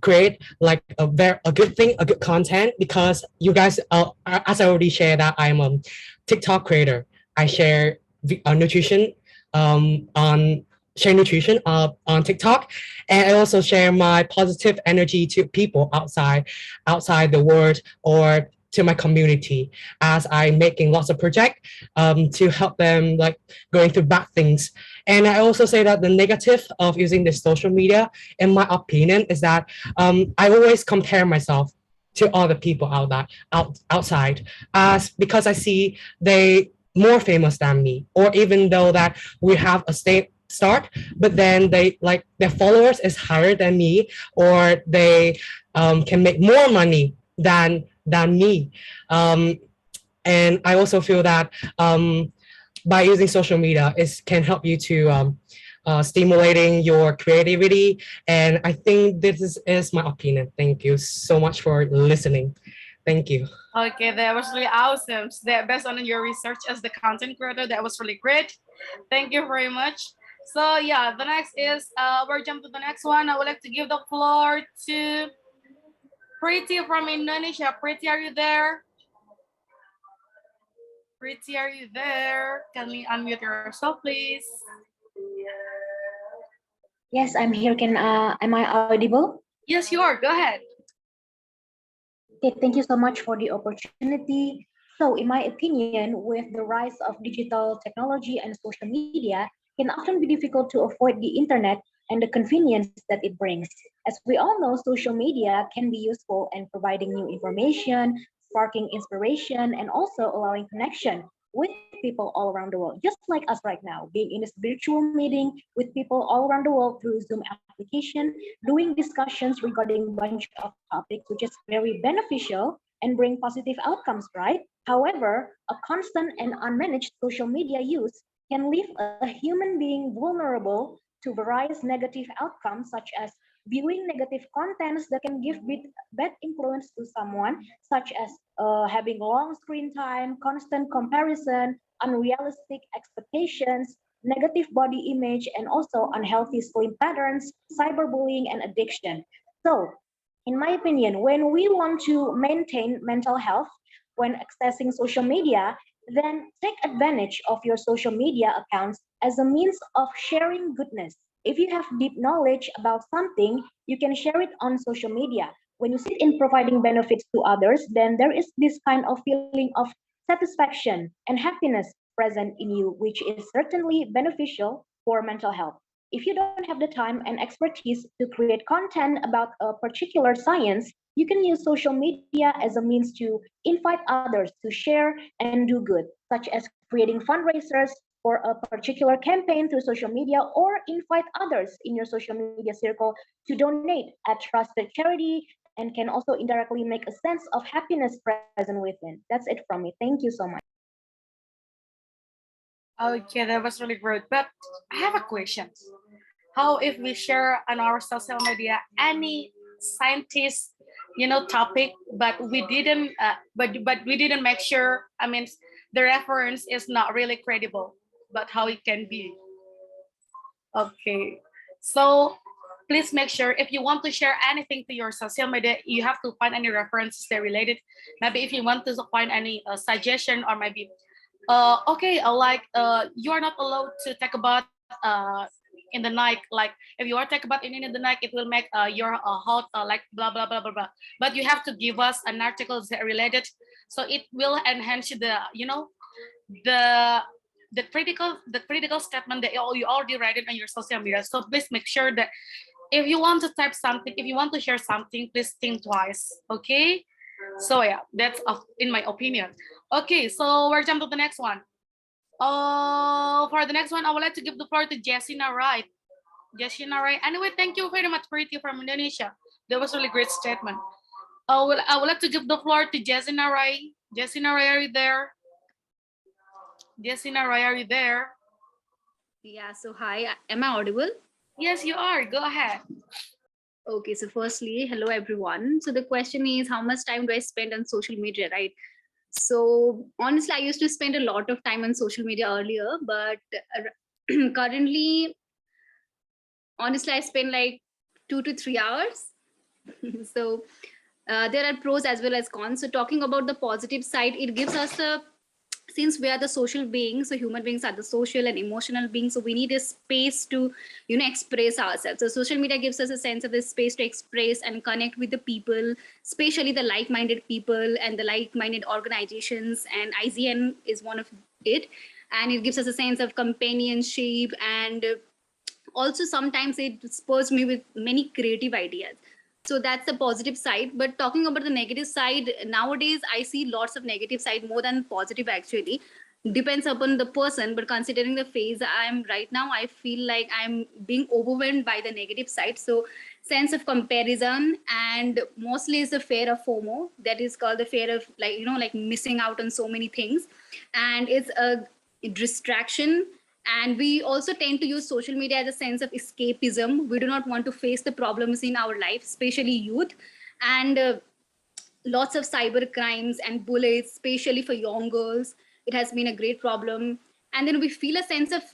create like a good thing, a good content, because you guys, as I already shared, that I'm a TikTok creator. I share nutrition on share nutrition on TikTok, and I also share my positive energy to people outside the world or to my community, as I'm making lots of projects to help them like going through bad things. And I also say that the negative of using the social media, in my opinion, is that I always compare myself to other people outside, as because I see they more famous than me, or even though that we have a state start, but then they like their followers is higher than me, or they can make more money than me. And I also feel that by using social media, it can help you to stimulating your creativity. And I think is my opinion. Thank you so much for listening. Thank you. Okay, that was really awesome. So that based on your research as the content creator, that was really great. Thank you very much. So yeah, the next is we're jump to the next one. I would like to give the floor to Pretty from Indonesia. Pretty, are you there? Pretty, are you there? Can you unmute yourself, please? Yes, I'm here. Am I audible? Yes, you are. Go ahead. Okay, thank you so much for the opportunity. So, in my opinion, with the rise of digital technology and social media, it can often be difficult to avoid the internet and the convenience that it brings. As we all know, social media can be useful in providing new information, sparking inspiration, and also allowing connection with people all around the world, just like us right now, being in this virtual meeting with people all around the world through Zoom application, doing discussions regarding a bunch of topics, which is very beneficial and bring positive outcomes, right? However, a constant and unmanaged social media use can leave a human being vulnerable to various negative outcomes, such as viewing negative contents that can give bad influence to someone, such as having long screen time, constant comparison, unrealistic expectations, negative body image, and also unhealthy sleep patterns, cyberbullying, and addiction. So, in my opinion, when we want to maintain mental health when accessing social media, then take advantage of your social media accounts as a means of sharing goodness. If you have deep knowledge about something, you can share it on social media. When you sit in providing benefits to others, then there is this kind of feeling of satisfaction and happiness present in you, which is certainly beneficial for mental health. If you don't have the time and expertise to create content about a particular science, you can use social media as a means to invite others to share and do good, such as creating fundraisers for a particular campaign through social media, or invite others in your social media circle to donate at trusted charity, and can also indirectly make a sense of happiness present within. That's it from me. Thank you so much. Okay, that was really great. But I have a question. How if we share on our social media any scientist, topic, but we didn't make sure. I mean, the reference is not really credible. But how it can be? Okay, so please make sure if you want to share anything to your social media, you have to find any references that related. Maybe if you want to find any suggestion, or maybe you are not allowed to talk about in the night. Like if you are talk about in the night, it will make your heart like blah blah blah blah blah. But you have to give us an article that related, so it will enhance the critical statement that you already write it on your social media. So please make sure that if you want to type something, if you want to share something, please think twice. Okay. So yeah, that's in my opinion. Okay, so we're jump to the next one. For the next one, I would like to give the floor to Jessina Wright. Jessina Wright. Anyway, thank you very much, Pretty from Indonesia. That was a really great statement. I would like to give the floor to Jessina Wright. Jessina Wright, are you there? Jessina Wright, are you there? Yeah, so hi, am I audible? Yes, you are. Go ahead. Okay, so firstly, hello everyone. So the question is, how much time do I spend on social media, right? So honestly, I used to spend a lot of time on social media earlier, but currently, honestly, I spend like 2 to 3 hours. So there are pros as well as cons. So talking about the positive side, it gives us a, since we are the social beings, so human beings are the social and emotional beings, so we need a space to, you know, express ourselves. So social media gives us a sense of a space to express and connect with the people, especially the like-minded people and the like-minded organizations, and IGN is one of it. And it gives us a sense of companionship, and also sometimes it spurs me with many creative ideas. So that's the positive side. But talking about the negative side, nowadays I see lots of negative side more than positive actually. Depends upon the person, but considering the phase I am right now, I feel like I'm being overwhelmed by the negative side. So sense of comparison, and mostly is the fear of FOMO, that is called the fear of, like, you know, like missing out on so many things. And it's a distraction. And we also tend to use social media as a sense of escapism. We do not want to face the problems in our life, especially youth. And lots of cyber crimes and bullets, especially for young girls. It has been a great problem. And then we feel a sense of,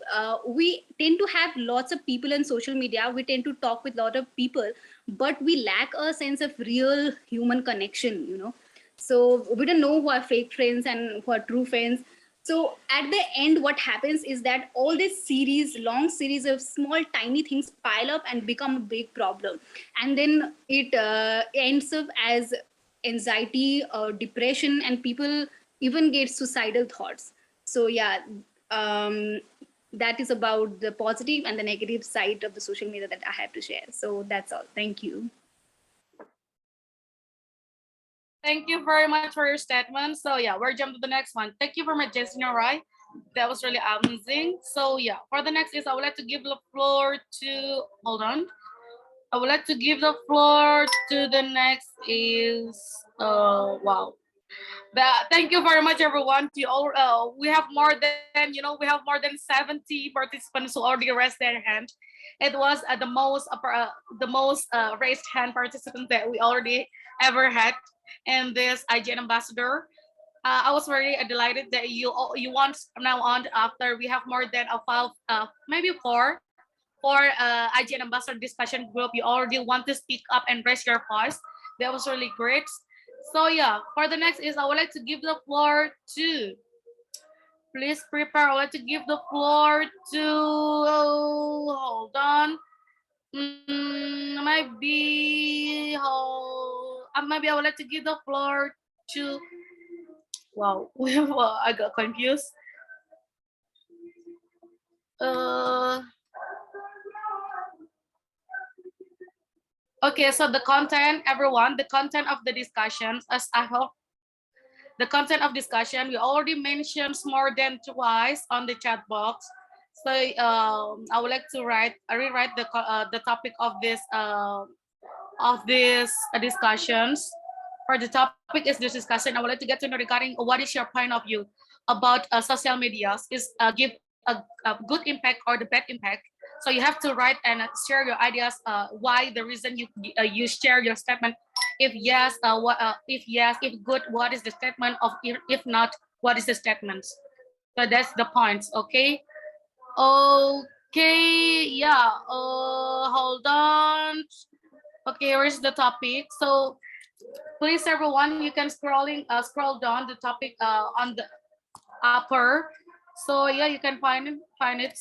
we tend to have lots of people on social media. We tend to talk with a lot of people, but we lack a sense of real human connection, you know. So we don't know who are fake friends and who are true friends. So at the end, what happens is that all this series, long series of small, tiny things pile up and become a big problem. And then it ends up as anxiety or depression, and people even get suicidal thoughts. So yeah, um, that is about the positive and the negative side of the social media that I have to share. So that's all. Thank you. Thank you very much for your statement. So yeah, we're jump to the next one. Thank you very much, Jessica, right? That was really amazing. So yeah, for the next is I would like to give the floor to, hold on. I would like to give the floor to the next is, wow. Thank you very much, everyone. To all, we have more than, you know, we have more than 70 participants who already raised their hand. It was the most raised hand participants that we already ever had in this IGN ambassador. I was very delighted that you want now on after we have more than a five, maybe four IGN ambassador discussion group. You already want to speak up and raise your voice. That was really great. So yeah, for the next is I would like to give the floor to, please prepare. I would like to give the floor to, oh, hold on. Maybe I would like to give the floor to, wow, well, I got confused. Okay, so the content, everyone, the content of the discussions, as I hope, the content of discussion, we already mentioned more than twice on the chat box. So I would like to rewrite the topic of this discussions. For the topic is this discussion, I would like to get to know regarding what is your point of view about social medias, is give a good impact or the bad impact. So you have to write and share your ideas, why the reason you share your statement. If yes, if good, what is the statement of, if not, what is the statement? So that's the points. Okay. Okay. Yeah. Hold on. Okay, here's the topic. So please, everyone, you can scroll down the topic on the upper. So yeah, you can find it.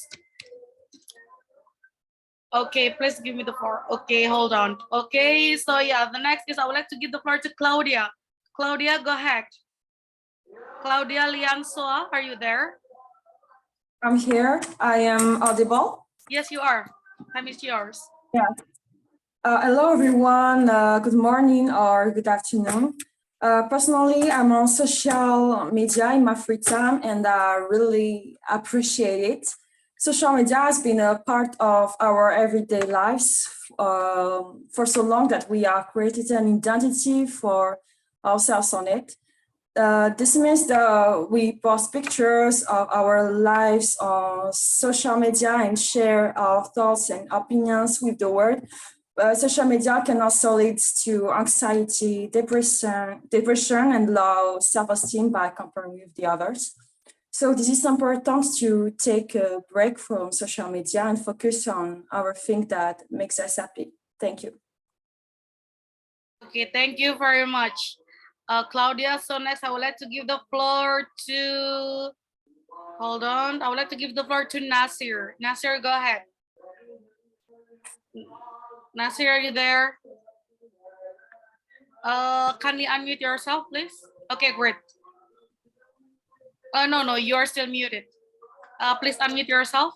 Okay, please give me the floor. Okay, hold on. Okay, so yeah, the next is I would like to give the floor to Claudia. Claudia, go ahead. Claudia Liansoa, are you there? I'm here. I am audible. Yes, you are. Time is yours. Yeah. Hello, everyone. Good morning or good afternoon. Personally, I'm on social media in my free time, and I really appreciate it. Social media has been a part of our everyday lives for so long that we have created an identity for ourselves on it. This means that we post pictures of our lives on social media and share our thoughts and opinions with the world. social media can also lead to anxiety, depression, and low self-esteem by comparing with the others. So this is important to take a break from social media and focus on our thing that makes us happy. Thank you. Okay, thank you very much, Claudia. So next, I would like to give the floor to, hold on. I would like to give the floor to Nasir. Nasir, go ahead. Nasir, are you there? Can you unmute yourself, please? Okay, great. No, you are still muted. Please unmute yourself.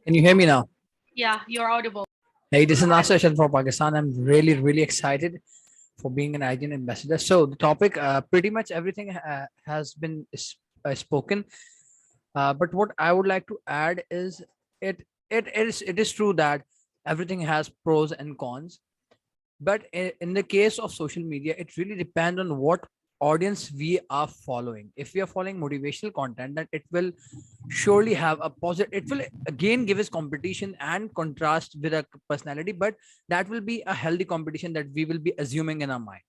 Can you hear me now? Yeah, you're audible. Hey, this is Nasir Shah from Pakistan. I'm really excited for being an IGN ambassador. So the topic, pretty much everything has been spoken. But what I would like to add is it is true that everything has pros and cons. But in the case of social media, it really depends on what audience we are following. If we are following motivational content, then it will surely have a positive, it will again give us competition and contrast with a personality, but that will be a healthy competition that we will be assuming in our mind.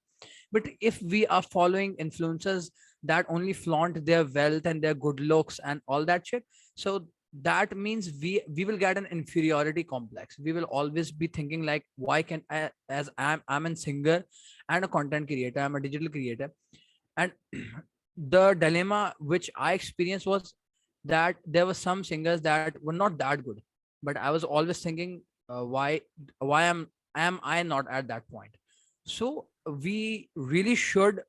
But if we are following influencers that only flaunt their wealth and their good looks and all that shit, so that means we will get an inferiority complex. We will always be thinking like, why can I, as I'm a singer and a content creator, I'm a digital creator, and the dilemma which I experienced was that there were some singers that were not that good, but I was always thinking, why am I not at that point? So we really should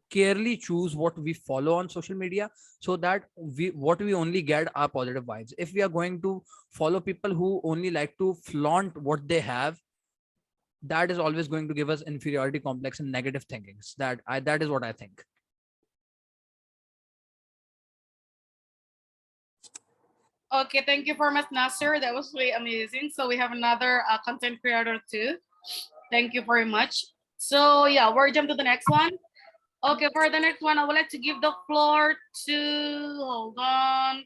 carefully choose what we follow on social media, so that we only get are positive vibes. If we are going to follow people who only like to flaunt what they have, that is always going to give us inferiority complex and negative thinkings. That is what I think. Okay, thank you for much, Nasir. That was really amazing. So we have another content creator too. Thank you very much. So yeah, we're jump to the next one. Okay, for the next one, I would like to give the floor to, hold on.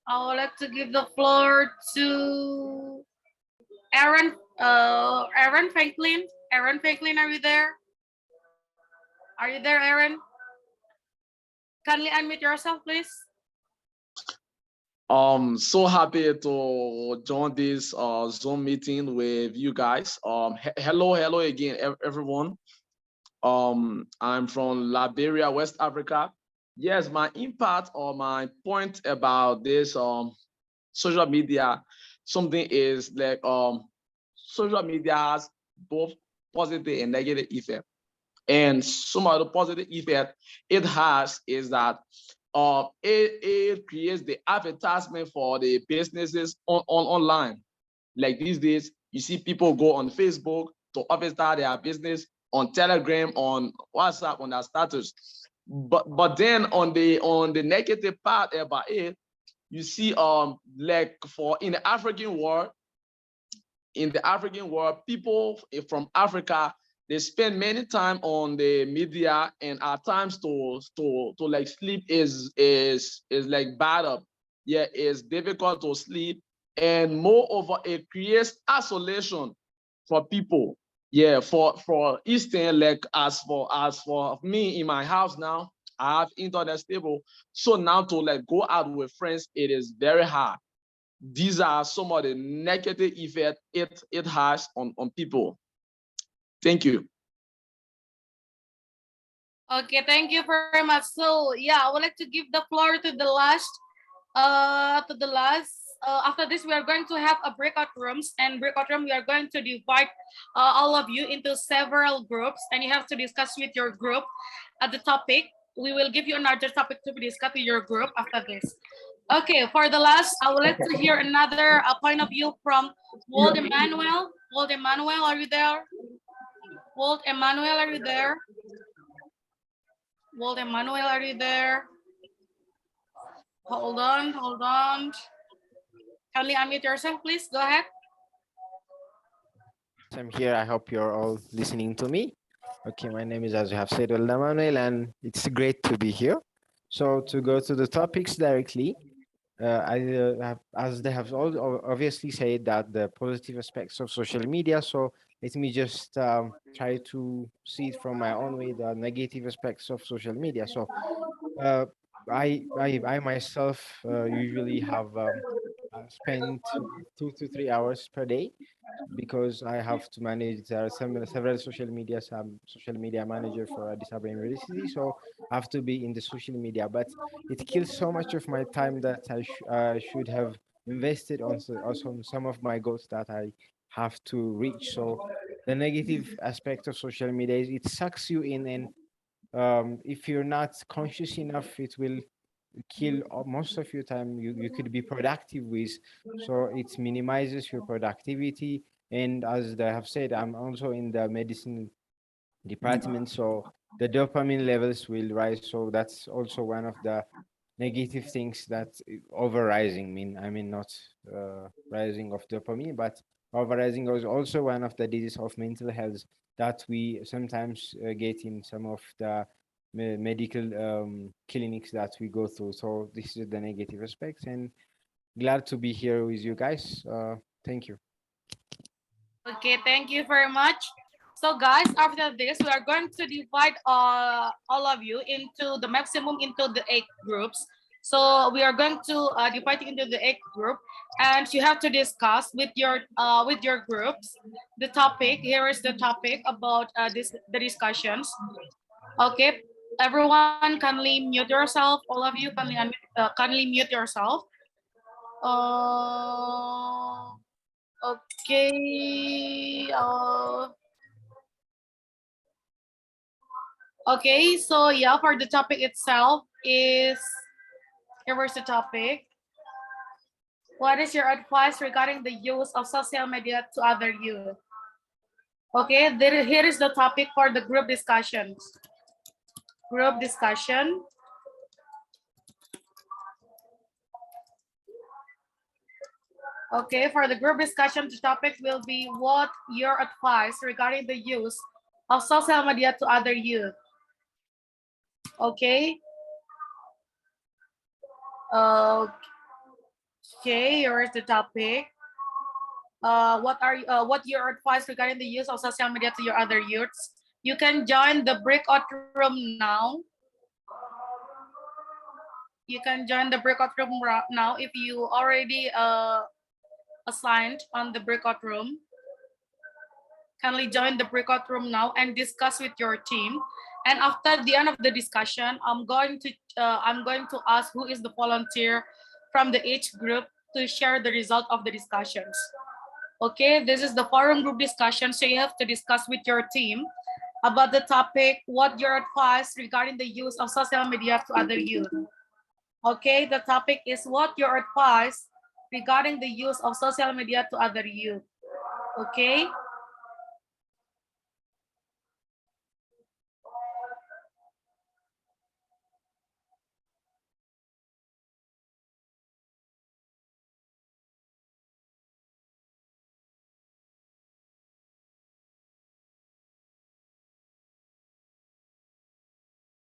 I would like to give the floor to Aaron, Aaron Franklin. Aaron Franklin, are you there? Are you there, Aaron? Kindly unmute yourself, please. So happy to join this Zoom meeting with you guys. Hello again, everyone. I'm from Liberia, West Africa. Yes, my impact or my point about this social media, something is like social media has both positive and negative effect. And some of the positive effect it has is that it creates the advertisement for the businesses online. Like these days, you see people go on Facebook to advertise their business, on Telegram, on WhatsApp, on their status. But then on the negative part about it, you see like for in the African world, people from Africa, they spend many time on the media, and at times to like sleep is like bad up. Yeah, it's difficult to sleep, and moreover, it creates isolation for people. Yeah, for instance, like as for me in my house now, I have internet stable. So now to like go out with friends, it is very hard. These are some of the negative effects it has on people. Thank you. Okay, thank you very much. So yeah, I would like to give the floor to the last. After this, we are going to have a breakout rooms, and breakout room we are going to divide all of you into several groups, and you have to discuss with your group at the topic. We will give you another topic to discuss with your group after this. Okay, for the last, I would like to hear another point of view from Walt Emmanuel. Walt Emmanuel, are you there? Walt Emmanuel, are you there? Walt Emmanuel, are you there? Hold on. Kindly unmute yourself, please. Go ahead. I'm here. I hope you're all listening to me. Okay, my name is, as you have said, Walt Emmanuel, and it's great to be here. So to go to the topics directly, as they have all obviously said that the positive aspects of social media. So let me just try to see it from my own way, the negative aspects of social media. So uh, I myself usually have spent 2 to 3 hours per day because I have to manage several social media. I'm social media manager for Addis Ababa University, so I have to be in the social media. But it kills so much of my time that I should have invested on also on some of my goals that I have to reach. So the negative aspect of social media is it sucks you in, and if you're not conscious enough, it will kill most of your time you could be productive with. So it minimizes your productivity. And as I have said, I'm also in the medicine department, so the dopamine levels will rise. So that's also one of the negative things that over rising I mean not rising of dopamine, but over rising is also one of the diseases of mental health that we sometimes get in some of the medical clinics that we go through. So this is the negative aspects, and glad to be here with you guys. Thank you. Okay, thank you very much. So guys, after this, we are going to divide all of you into the maximum into the 8 groups. So we are going to divide into the 8 group, and you have to discuss with your groups the topic. Here is the topic about the discussions. Okay, everyone kindly mute yourself. All of you kindly mute yourself. Uh, okay. Okay, so yeah, for the topic itself is, here was the topic. What is your advice regarding the use of social media to other youth? Okay, here is the topic for the group discussions. Group discussion. Okay, for the group discussion, the topic will be what your advice regarding the use of social media to other youth. Okay. Okay, here is the topic. What your advice regarding the use of social media to your other youths? You can join the breakout room now. You can join the breakout room now if you already assigned on the breakout room. Kindly join the breakout room now and discuss with your team. And after the end of the discussion, I'm going to ask who is the volunteer from the each group to share the result of the discussions. Okay, this is the forum group discussion, so you have to discuss with your team about the topic, what your advice regarding the use of social media to other youth. Okay, the topic is what your advice regarding the use of social media to other youth. Okay.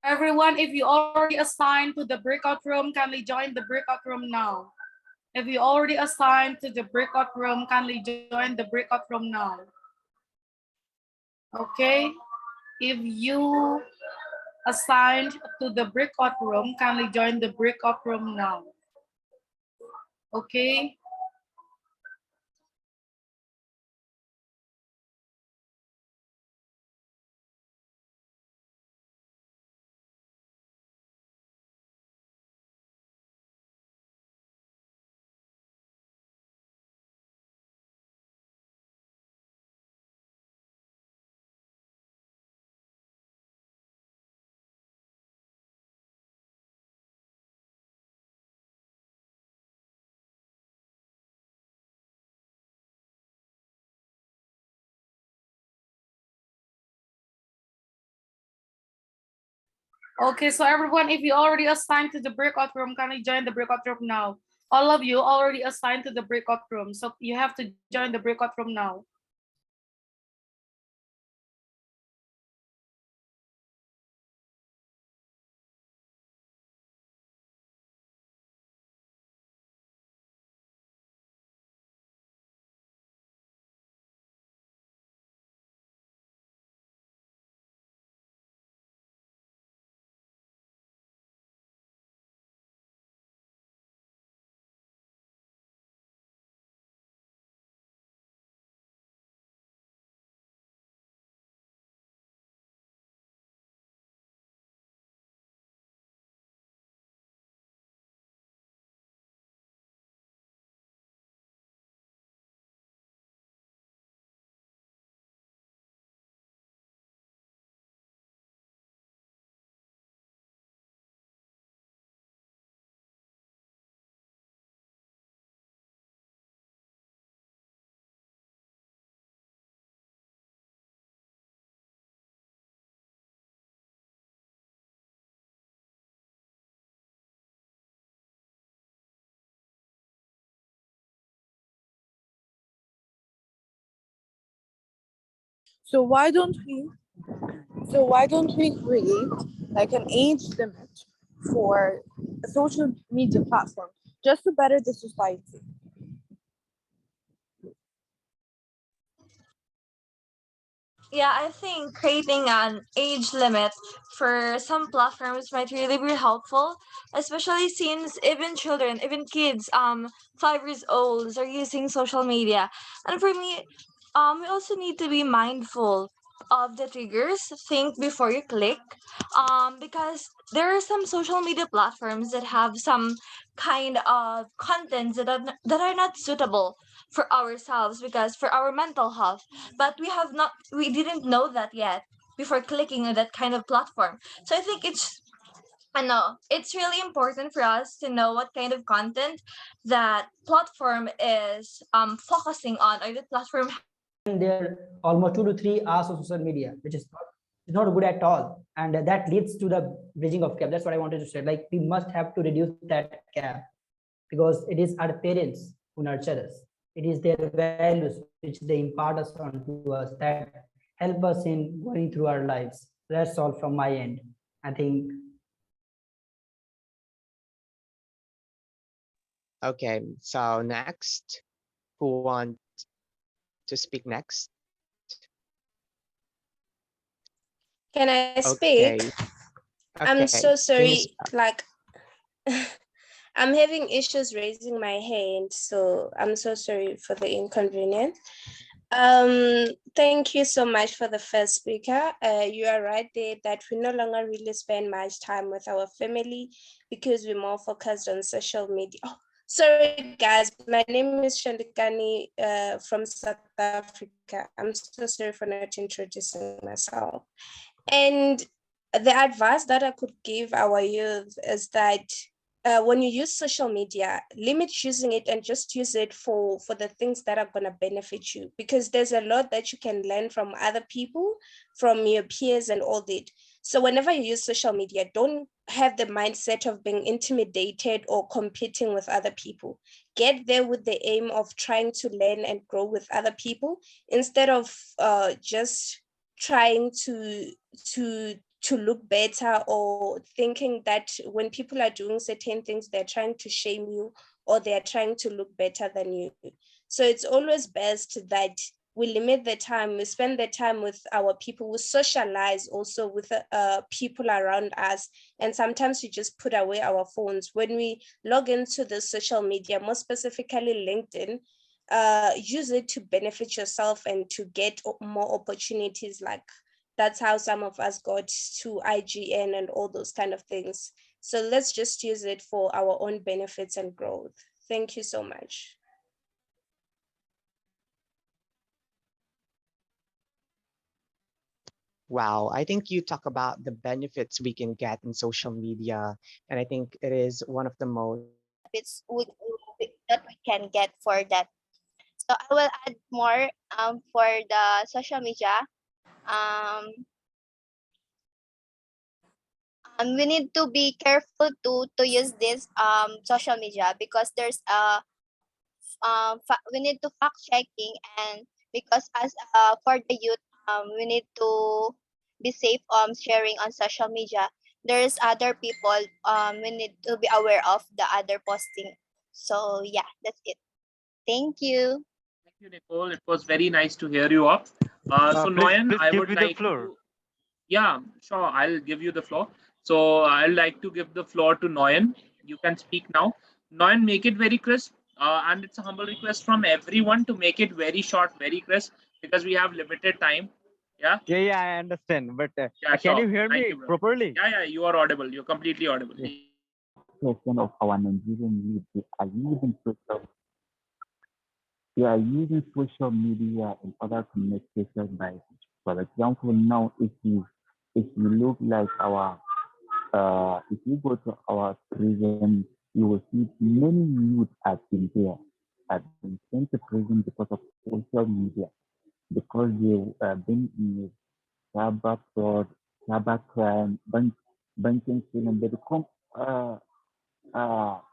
Everyone, if you already assigned to the breakout room, kindly join the breakout room now. If you already assigned to the breakout room, kindly join the breakout room now. Okay. If you assigned to the breakout room, kindly join the breakout room now. Okay. Okay, so everyone, if you already assigned to the breakout room, kindly join the breakout room now. All of you already assigned to the breakout room, so you have to join the breakout room now. So why don't we create like an age limit for a social media platform just to better the society? Yeah, I think creating an age limit for some platforms might really be helpful, especially since even children, even kids, 5 years old are using social media. And for me, we also need to be mindful of the triggers. Think before you click, because there are some social media platforms that have some kind of contents that are not suitable for ourselves because for our mental health, but we didn't know that yet before clicking on that kind of platform. So I think I know it's really important for us to know what kind of content that platform is focusing on, or the platform. There almost 2 to 3 hours of social media, which is not good at all, and that leads to the bridging of gap. That's what I wanted to say. Like, we must have to reduce that gap, because it is our parents who nurture us. It is their values which they impart us onto us that help us in going through our lives. That's all from my end. I think. Okay, so next, who want to speak next? Can I Okay. speak? I'm Okay, so can you sorry. Like, I'm having issues raising my hand, so I'm so sorry for the inconvenience. Thank you so much for the first speaker. You are right there that we no longer really spend much time with our family because we're more focused on social media. Oh, sorry guys, my name is Shandikani from South Africa. I'm so sorry for not introducing myself. And the advice that I could give our youth is that when you use social media, limit using it and just use it for the things that are going to benefit you, because there's a lot that you can learn from other people, from your peers and all that. So whenever you use social media, don't have the mindset of being intimidated or competing with other people. Get there with the aim of trying to learn and grow with other people, instead of just trying to look better, or thinking that when people are doing certain things, they're trying to shame you or they're trying to look better than you. So it's always best that we limit the time, we spend the time with our people, we socialize also with people around us. And sometimes we just put away our phones. When we log into the social media, more specifically LinkedIn, use it to benefit yourself and to get more opportunities. Like, that's how some of us got to IGN and all those kind of things. So let's just use it for our own benefits and growth. Thank you so much. Wow, I think you talk about the benefits we can get in social media, and I think it is one of the most benefits that we can get for that. So I will add more for the social media. Um, we need to be careful to use this social media, because there's we need to fact checking, and because as for the youth, we need to be safe sharing on social media. There's other people, we need to be aware of the other posting. So yeah, that's it. Thank you. Thank you, Nicole. It was very nice to hear you up. So Noyan, I would like to. Yeah, sure. I'll give you the floor. So I'd like to give the floor to Noyan. You can speak now. Noyan, make it very crisp. And it's a humble request from everyone to make it very short, very crisp, because we have limited time. Yeah. Yeah, I understand. But Yeah, can sure. you hear Thank me you, brother. properly? Yeah, you are audible. You're completely audible. Question of our Nigerian youth, they are using social media in order to make social bias. For example, now if you look like if you go to our prison, you will see many youth have been there, have been sent to prison because of social media, because they been in cyber fraud, cyber crime, banking scene, and they become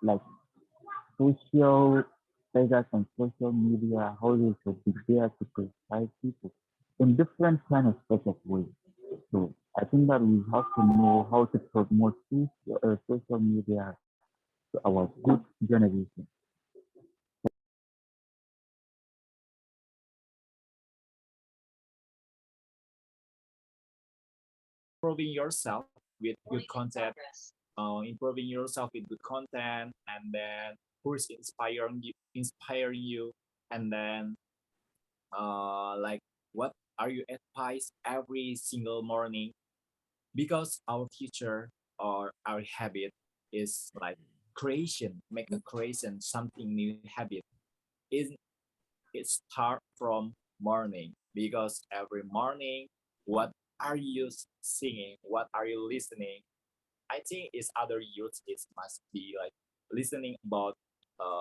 like social figures on social media, how they should be there to precise people. in different kind of special ways. So I think that we have to know how to promote social media to our good generation. Improving yourself with good content, improving yourself with good content, and then who's inspiring you, and then like what are you advice every single morning, because our future or our habit is like creation, make a creation, something new habit is it start from morning, because every morning what are you singing, what are you listening. I think it's other youth, it must be like listening about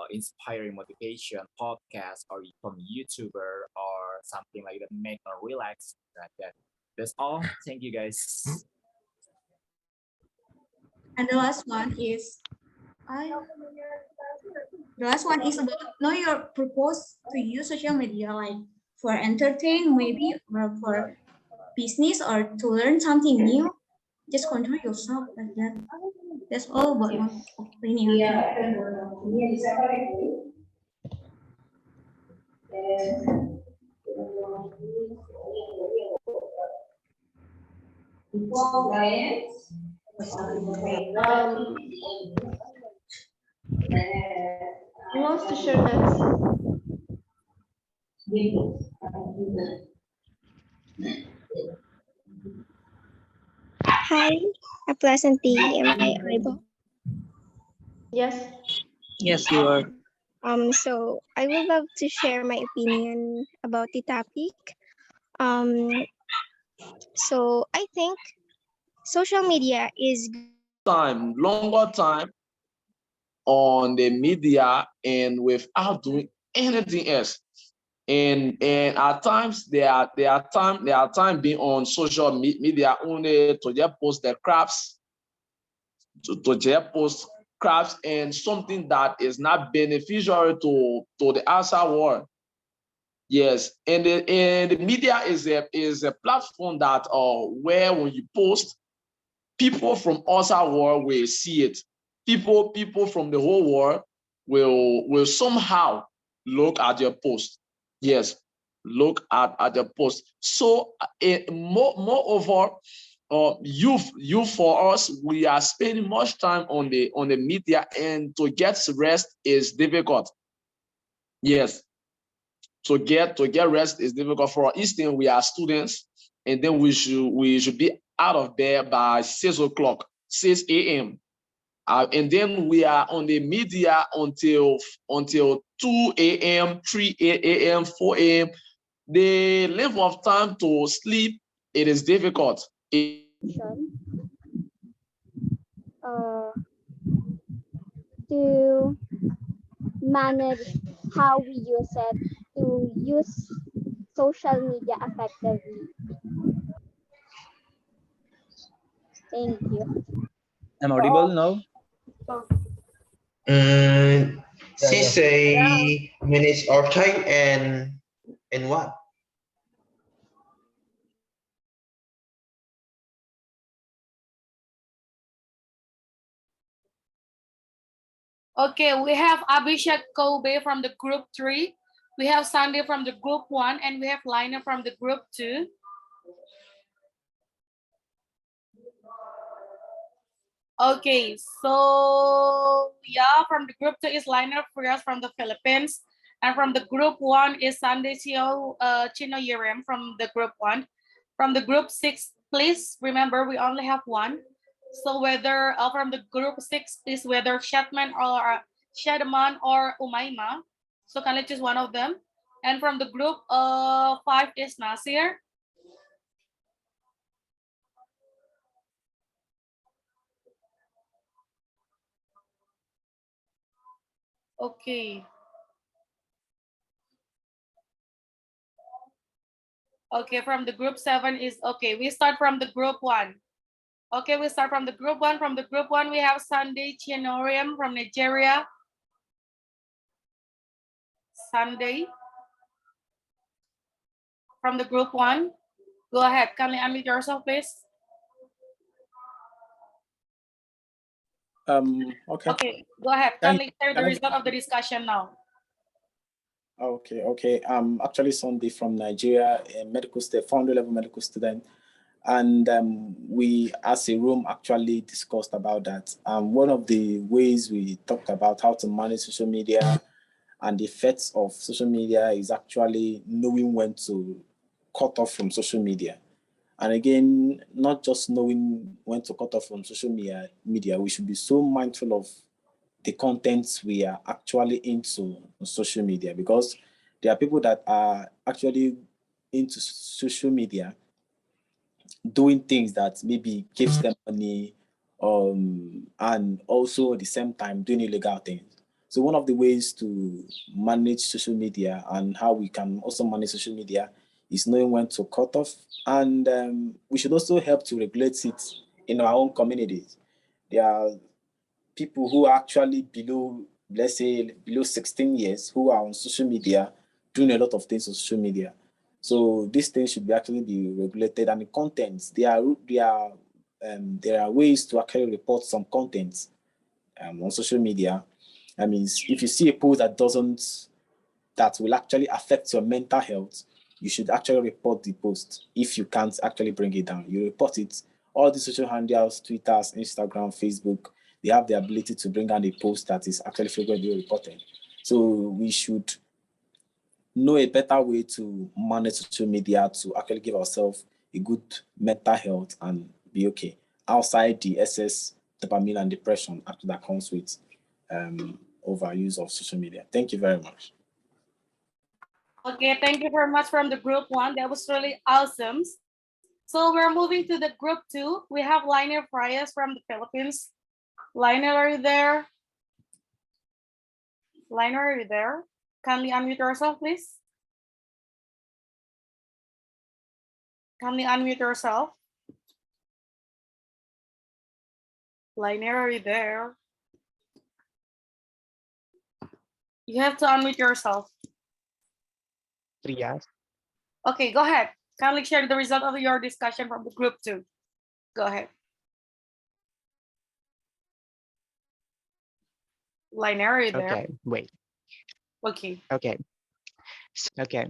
inspiring motivation podcast or from YouTuber or something like that, make or relax like that. That's all. Thank you guys. And the last one is I the last one is about know your purpose to use social media, like for entertain maybe, or for business, or to learn something new. Just control yourself like that. That's all about my opinion. Um, who wants to share next? Hi, a pleasant day. Am I audible? Yes. Yes, you are. So I would love to share my opinion about the topic. Um, so I think social media is Longer time on the media and without doing anything else. And at times there are time being on social media only to just post the crafts, to just post crafts and something that is not beneficial to the outside world. Yes, and the media is a platform that where when you post, people from outside world will see it. People from the whole world will somehow look at your post. Yes, look at the post. So moreover, you for us, we are spending much time on the media, and to get rest is difficult. Yes, to get rest is difficult. For instance, we are students, and then we should be out of bed by 6 o'clock, 6 a.m. And then we are on the media until 2 a.m., 3 a.m., 4 a.m. The length of time to sleep, it is difficult. Uh, to manage how we use it, to use social media effectively. Thank you. I'm audible now. She say manage our time and what? Okay, we have Abhishek Kobe from the group 3. We have Sandy from the group 1, and we have Lina from the group 2. Okay, so yeah, from the group 2 is Lina Frias from the Philippines. And from the group 1 is Sandy Chino Yerem from the group 1. From the group 6, please remember we only have one. So whether from the group 6 is whether Shetman or Umayma. So can I choose one of them? And from the group 5 is Nasir. Okay. Okay, from the group 7 is okay. We start from the group 1. Okay, we start from the group 1. From the group 1, we have Sunday Chianorium from Nigeria. Sunday. from the group 1? Go ahead. Kindly unmute yourself, please. Okay. Okay, go ahead. Can, Kindly share the can I, result of the discussion now. okay. I'm actually Sunday from Nigeria, a medical student, 400 level medical student. And we, as a room, actually discussed about that. One of the ways we talked about how to manage social media and the effects of social media is actually knowing when to cut off from social media. And again, not just knowing when to cut off from social media, we should be so mindful of the contents we are actually into on social media, because there are people that are actually into social media doing things that maybe gives them money, and also at the same time doing illegal things. So one of the ways to manage social media and how we can also manage social media is knowing when to cut off, and we should also help to regulate it in our own communities. There are people who are actually below, let's say, below 16 years who are on social media doing a lot of things on social media. So these things should be actually be regulated, and the contents there are ways to actually report some contents on social media. I mean, if you see a post that will actually affect your mental health, you should actually report the post. If you can't actually bring it down, you report it. All the social handles, Twitters, Instagram, Facebook, they have the ability to bring down a post that is actually frequently reported. So we should know a better way to manage social media to actually give ourselves a good mental health and be okay outside the excess dopamine and depression after that comes with overuse of social media. Thank you very much. Okay, thank you very much from the group 1. That was really awesome. So we're moving to the group 2. We have Lionel Frias from the Philippines. Lionel, are you there? Lionel, are you there? Kindly unmute yourself, please. Kindly unmute yourself. Lionel, are you there? You have to unmute yourself. Yes. Okay, go ahead. Kindly share the result of your discussion from the group 2. Go ahead. Lionel, are you there? Okay, wait. Okay. Okay. Okay.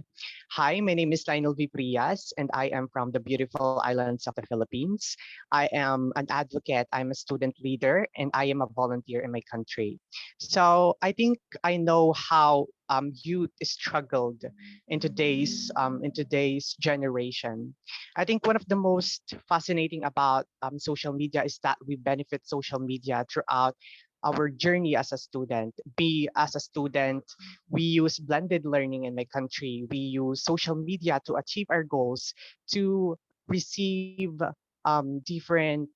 Hi, my name is Lionel V. Prias, and I am from the beautiful islands of the Philippines. I am an advocate, I'm a student leader, and I am a volunteer in my country. So I think I know how youth struggled in today's generation. I think one of the most fascinating about social media is that we benefit social media throughout our journey as a student. Be as a student, we use blended learning in my country. We use social media to achieve our goals, to receive different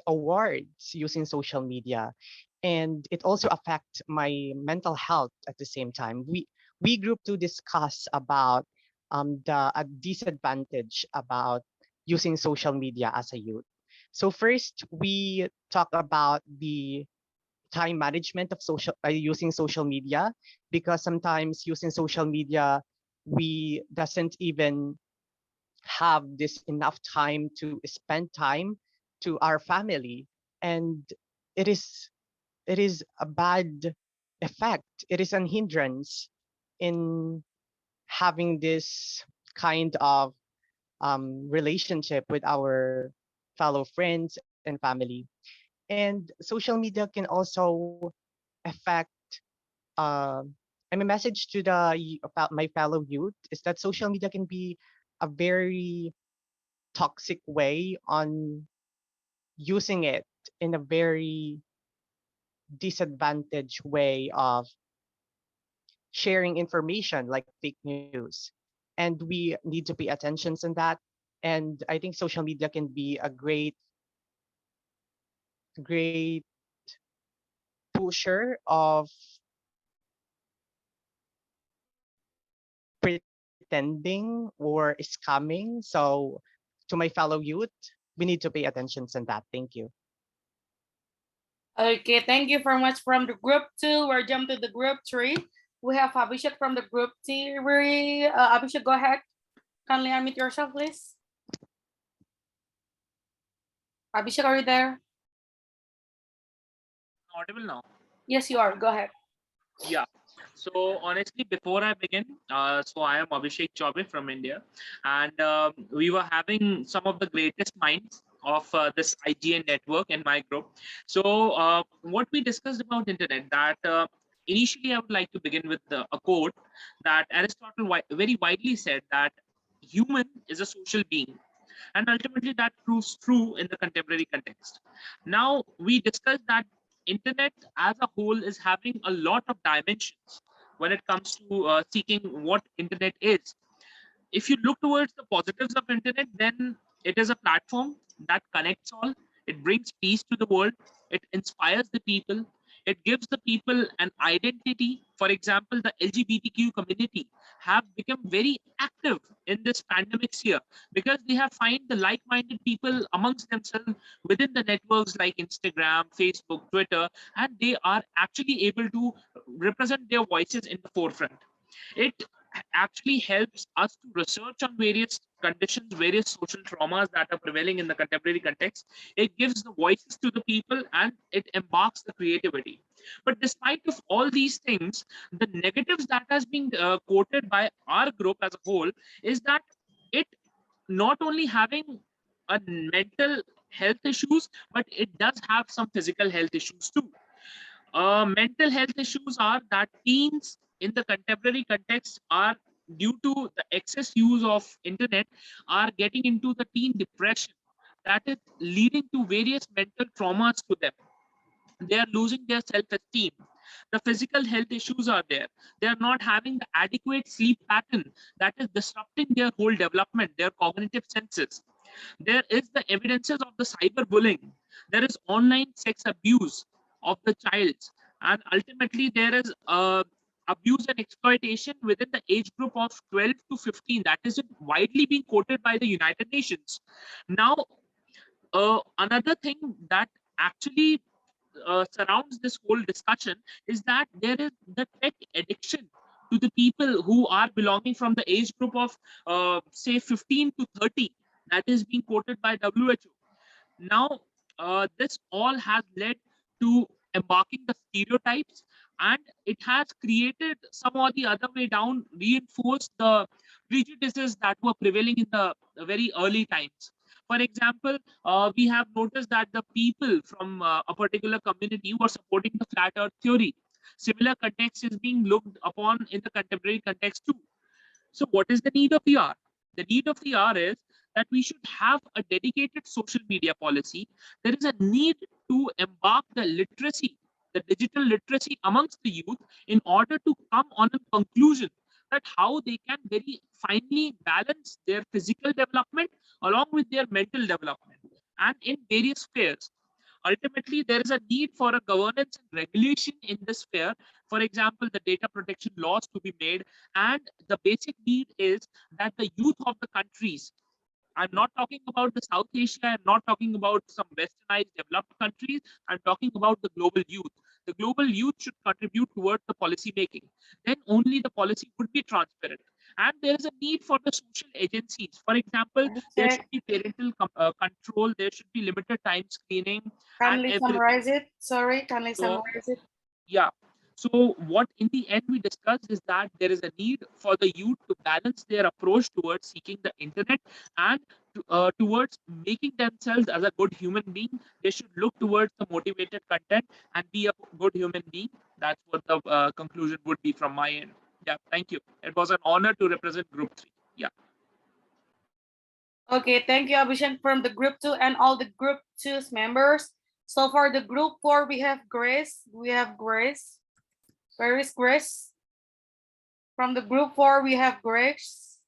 awards using social media, and it also affects my mental health at the same time. We group to discuss about the disadvantage about using social media as a youth. So first, we talk about the time management of using social media, because sometimes using social media we doesn't even have this enough time to spend time to our family, and it is a bad effect. It is an hindrance in having this kind of relationship with our fellow friends and family. And social media can also affect my message to about my fellow youth is that social media can be a very toxic way on using it in a very disadvantaged way of sharing information like fake news. And we need to pay attention on that. And I think social media can be a great pusher of pretending or scamming. So to my fellow youth, we need to pay attention on that. Thank you. Okay, thank you very much from the group 2. We're jumping to the group 3. We have Abhishek from the group theory. Abhishek, go ahead. Kindly unmute yourself, please. Abhishek, are you there? Audible now? Yes, you are. Go ahead. Yeah. So honestly, before I begin, so I am Abhishek Chaube from India, and we were having some of the greatest minds of this IGN network in my group. So what we discussed about internet, that initially I would like to begin with a quote that Aristotle very widely said that human is a social being, and ultimately that proves true in the contemporary context. Now we discussed that internet as a whole is having a lot of dimensions when it comes to seeking what internet is. If you look towards the positives of internet, then it is a platform that connects all. It brings peace to the world. It inspires the people. It gives the people an identity. For example, the LGBTQ community have become very active in this pandemic year because they have find the like-minded people amongst themselves within the networks like Instagram, Facebook, Twitter, and they are actually able to represent their voices in the forefront. It actually helps us to research on various conditions, various social traumas that are prevailing in the contemporary context. It gives the voices to the people and it embarks the creativity. But despite of all these things, the negatives that has been quoted by our group as a whole is that it not only having a mental health issues, but it does have some physical health issues too. Mental health issues are that teens in the contemporary context are, due to the excess use of internet, are getting into the teen depression that is leading to various mental traumas to them. They are losing their self-esteem. The physical health issues are there. They are not having the adequate sleep pattern that is disrupting their whole development, their cognitive senses. There is the evidences of the cyberbullying. There is online sex abuse of the child, and ultimately there is abuse and exploitation within the age group of 12 to 15. That is widely being quoted by the United Nations. Now, another thing that actually surrounds this whole discussion is that there is the tech addiction to the people who are belonging from the age group of say 15 to 30, that is being quoted by WHO. Now this all has led to embarking the stereotypes, and it has created some or the other way down reinforced the prejudices that were prevailing in the very early times. For example, we have noticed that the people from a particular community were supporting the flat earth theory. Similar context is being looked upon in the contemporary context too. So what is the need of the hour? The need of the hour is that we should have a dedicated social media policy. There is a need to embark the literacy, the digital literacy amongst the youth in order to come on a conclusion that how they can very finely balance their physical development along with their mental development and in various spheres. Ultimately, there is a need for a governance and regulation in this sphere. For example, the data protection laws to be made, and the basic need is that the youth of the countries, I'm not talking about the South Asia, I'm not talking about some westernized developed countries, I'm talking about the global youth. The global youth should contribute towards the policy making. Then only the policy would be transparent. And there is a need for the social agencies. For example, there should be parental control, there should be limited time screening, and Kindly everything. summarize it. Sorry, kindly So, summarize it. yeah. So what in the end we discussed is that there is a need for the youth to balance their approach towards seeking the internet and towards making themselves as a good human being. They should look towards the motivated content and be a good human being. That's what the conclusion would be from my end. Yeah, thank you. It was an honor to represent Group 3. Yeah. Okay, thank you, Abhishek, from the group 2 and all the group 2's members. So for the group 4, we have Grace. Where is Grace? From the group 4, we have Grace.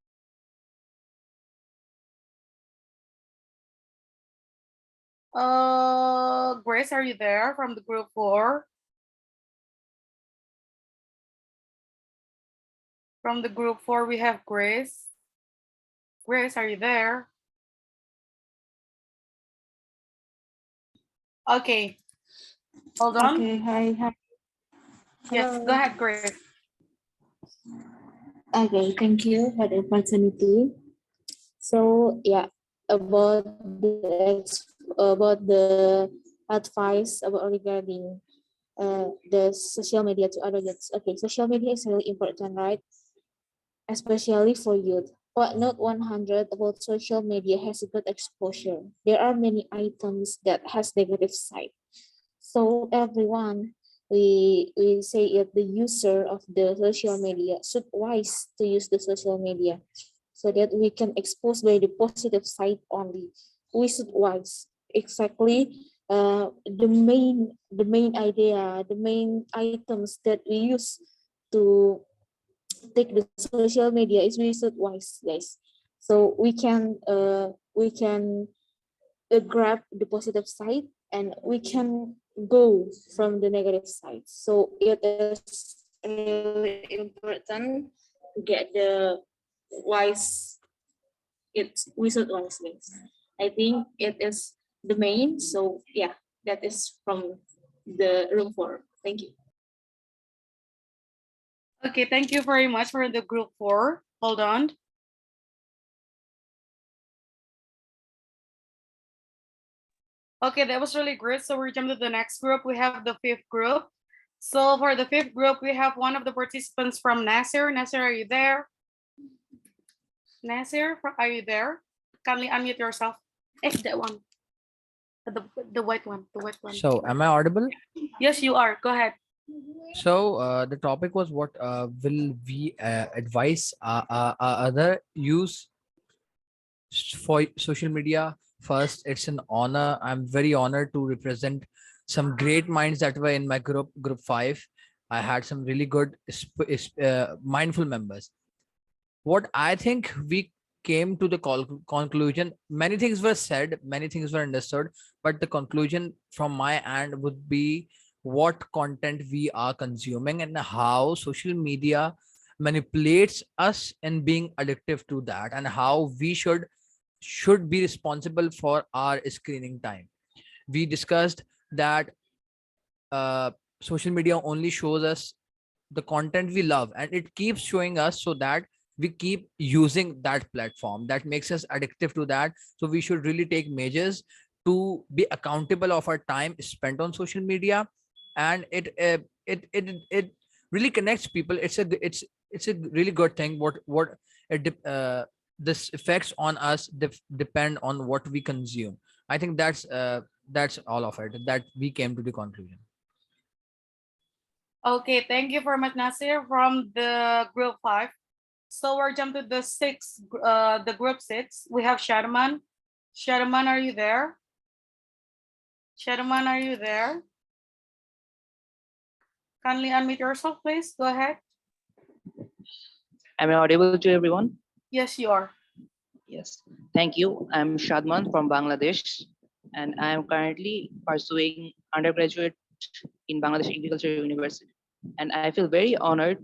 Grace, are you there from the group 4? From the group 4, we have Grace. Grace, are you there? Okay. Hold on. Okay, hi. Yes, Hello. go ahead, Grace. Okay, thank you for the opportunity. So yeah, about the advice about regarding the social media to other youths. Okay, social media is really important, right? Especially for youth. But not 100 about social media has a good exposure. There are many items that has negative side. So everyone, we say it, the user of the social media should wise to use the social media so that we can expose by the positive side only. We should wise exactly the main idea, the main items that we use to take the social media is we should wise, guys. So we can grab the positive side and we can go from the negative side. So it is really important to get the wise. We should wise, guys. I think it is the main. So yeah, that is from the room for. Thank you. Okay, thank you very much for the group 4. Hold on. Okay, that was really great. So we're jumping to the next group. We have the 5th group. So for the 5th group, we have one of the participants from Nasir. Nasir, are you there? Nasir, are you there? Kindly unmute yourself. That one. The white one. The white one. So, am I audible? Yes, you are. Go ahead. So, the topic was what will we advise other use for social media? First, it's an honor. I'm very honored to represent some great minds that were in my group 5. I had some really good mindful members. What I think we came to the conclusion, many things were said, many things were understood, but the conclusion from my end would be what content we are consuming and how social media manipulates us in being addictive to that, and how we should be responsible for our screening time. We discussed that uh, social media only shows us the content we love, and it keeps showing us so that we keep using that platform. That makes us addictive to that. So we should really take measures to be accountable of our time spent on social media. And it really connects people. It's a really good thing. What it this effects on us depend on what we consume. I think that's all of it that we came to the conclusion. Okay, thank you very much, Nasir, from the group 5. So we're jumping to the group 6. We have Sharman. Sharman, are you there? Sharman, are you there? Kindly unmute yourself, please. Go ahead. Am I audible to everyone? Yes, you are. Yes. Thank you. I'm Shadman from Bangladesh, and I am currently pursuing undergraduate in Bangladesh Agriculture University. And I feel very honored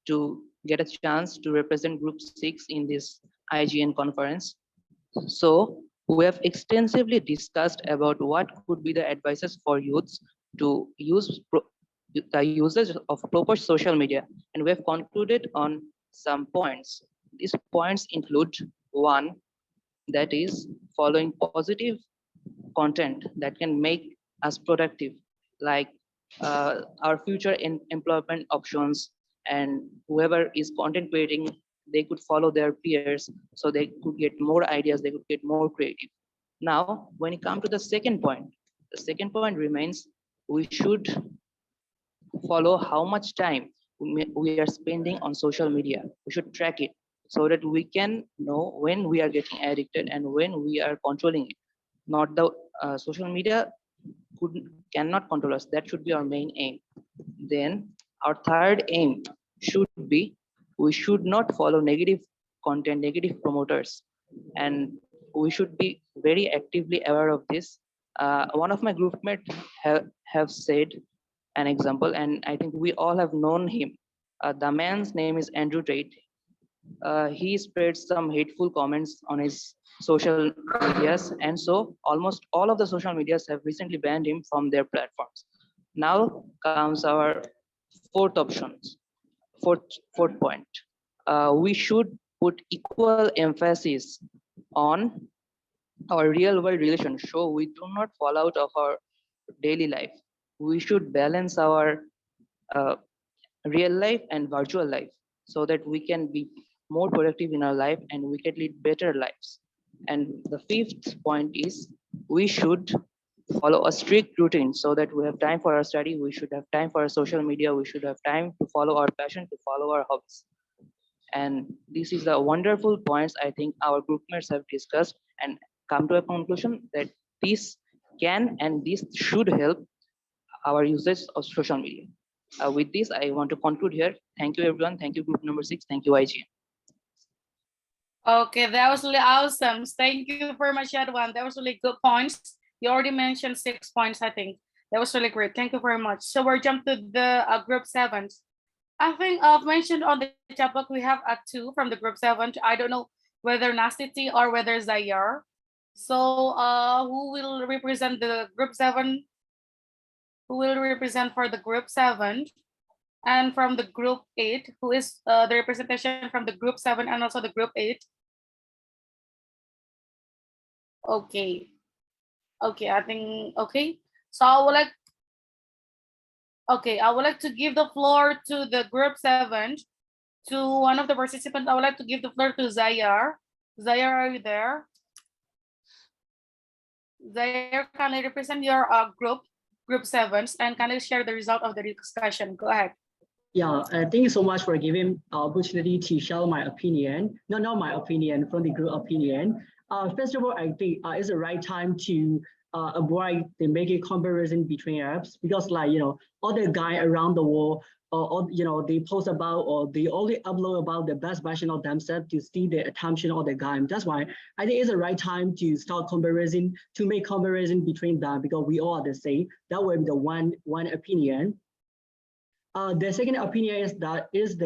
to get a chance to represent Group 6 in this IGN conference. So we have extensively discussed about what could be the advices for youths to use the usage of proper social media, and we have concluded on some points. These points include: 1, that is following positive content that can make us productive, like our future in employment options, and whoever is content creating, they could follow their peers so they could get more ideas, they could get more creative. Now when it comes to the second point, the second point remains: we should follow how much time we are spending on social media. We should track it so that we can know when we are getting addicted and when we are controlling it. Not the social media cannot control us. That should be our main aim. Then our third aim should be: we should not follow negative content, negative promoters, and we should be very actively aware of this. One of my groupmates have said an example, and I think we all have known him. The man's name is Andrew Tate. He spread some hateful comments on his social medias, and so almost all of the social medias have recently banned him from their platforms. Now comes our fourth option, fourth point. we should put equal emphasis on our real world relations, so we do not fall out of our daily life. We should balance our uh, real life and virtual life so that we can be more productive in our life and we can lead better lives. And the fifth point is we should follow a strict routine so that we have time for our study, we should have time for our social media, we should have time to follow our passion, to follow our hobbies. And this is the wonderful points I think our groupmates have discussed and come to a conclusion that this can and this should help our usage of social media. With this, I want to conclude here. Thank you, everyone. Thank you, group number 6. Thank you, IGN. Okay, that was really awesome. Thank you very much, Edwan. That was really good points. You already mentioned 6 points, I think. That was really great. Thank you very much. So we're jump to the group 7. I think I've mentioned on the chat box we have a 2 from the group 7. I don't know whether Nastiti or whether Zayar. So who will represent the group 7? Who will represent for the group 7? And from the group 8, who is the representation from the group 7 and also the group 8? Okay. Okay, I think, okay. So I would like to give the floor to the group 7, to one of the participants. I would like to give the floor to Zayar. Zayar, are you there? Zayar, can I represent your group 7, and can I share the result of the discussion? Go ahead. Yeah, thank you so much for giving opportunity to share my opinion. No, not my opinion, from the group opinion. First of all, I think it's the right time to avoid the making comparison between apps, because all the guy around the world, or they post about, or they only upload about the best version of themselves to see the attention of the guy. That's why I think it's the right time to start comparison, to make comparison between them, because we all are the same. That would be the one opinion. The second opinion is that it is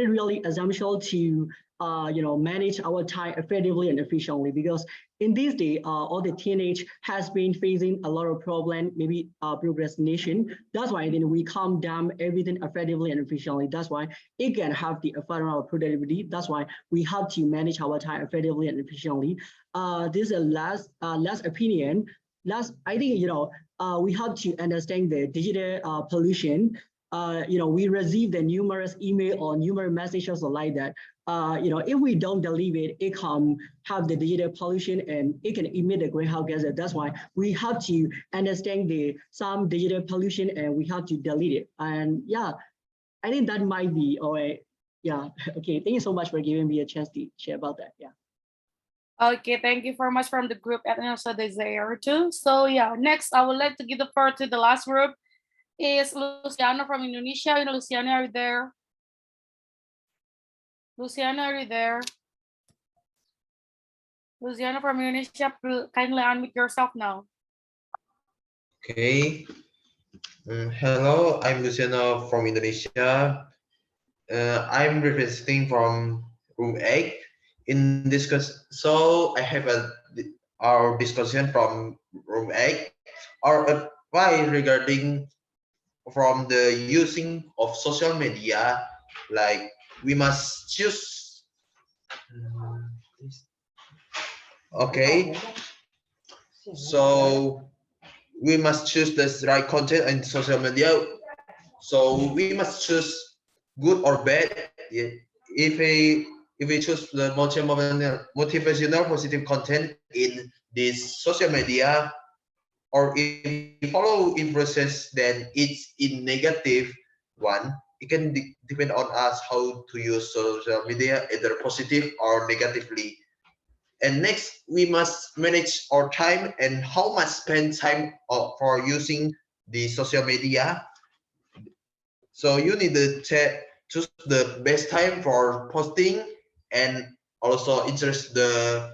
really essential to manage our time effectively and efficiently, because in these days all the teenage has been facing a lot of problem, maybe procrastination. That's why then we calm down everything effectively and efficiently. That's why it can have the effect on our productivity. That's why we have to manage our time effectively and efficiently. This is a last opinion. I think we have to understand the digital pollution. We receive the numerous email or numerous messages like that. If we don't delete it, it can have the digital pollution and it can emit the greenhouse gases. That's why we have to understand some digital pollution and we have to delete it. And yeah, I think that might be all right. Yeah. Okay. Thank you so much for giving me a chance to share about that. Yeah. Okay, thank you very much from the group and also the Zaire too. So yeah, next I would like to give the floor to the last group. Is Luciano from Indonesia. Luciano, are you there? Luciano, are you there? Luciano from Indonesia, kindly unmute yourself now. Okay. Hello, I'm Luciano from Indonesia. I'm representing from room 8. So I have our discussion from room 8. Our advice regarding from the using of social media, like we must choose. Okay, so we must choose the right content in social media. So we must choose good or bad. If we choose the motivational positive content in this social media, or if we follow influences, then it's in negative one. It can depend on us how to use social media, either positive or negatively. And next, we must manage our time and how much spend time for using the social media. So you need to choose the best time for posting and also interest the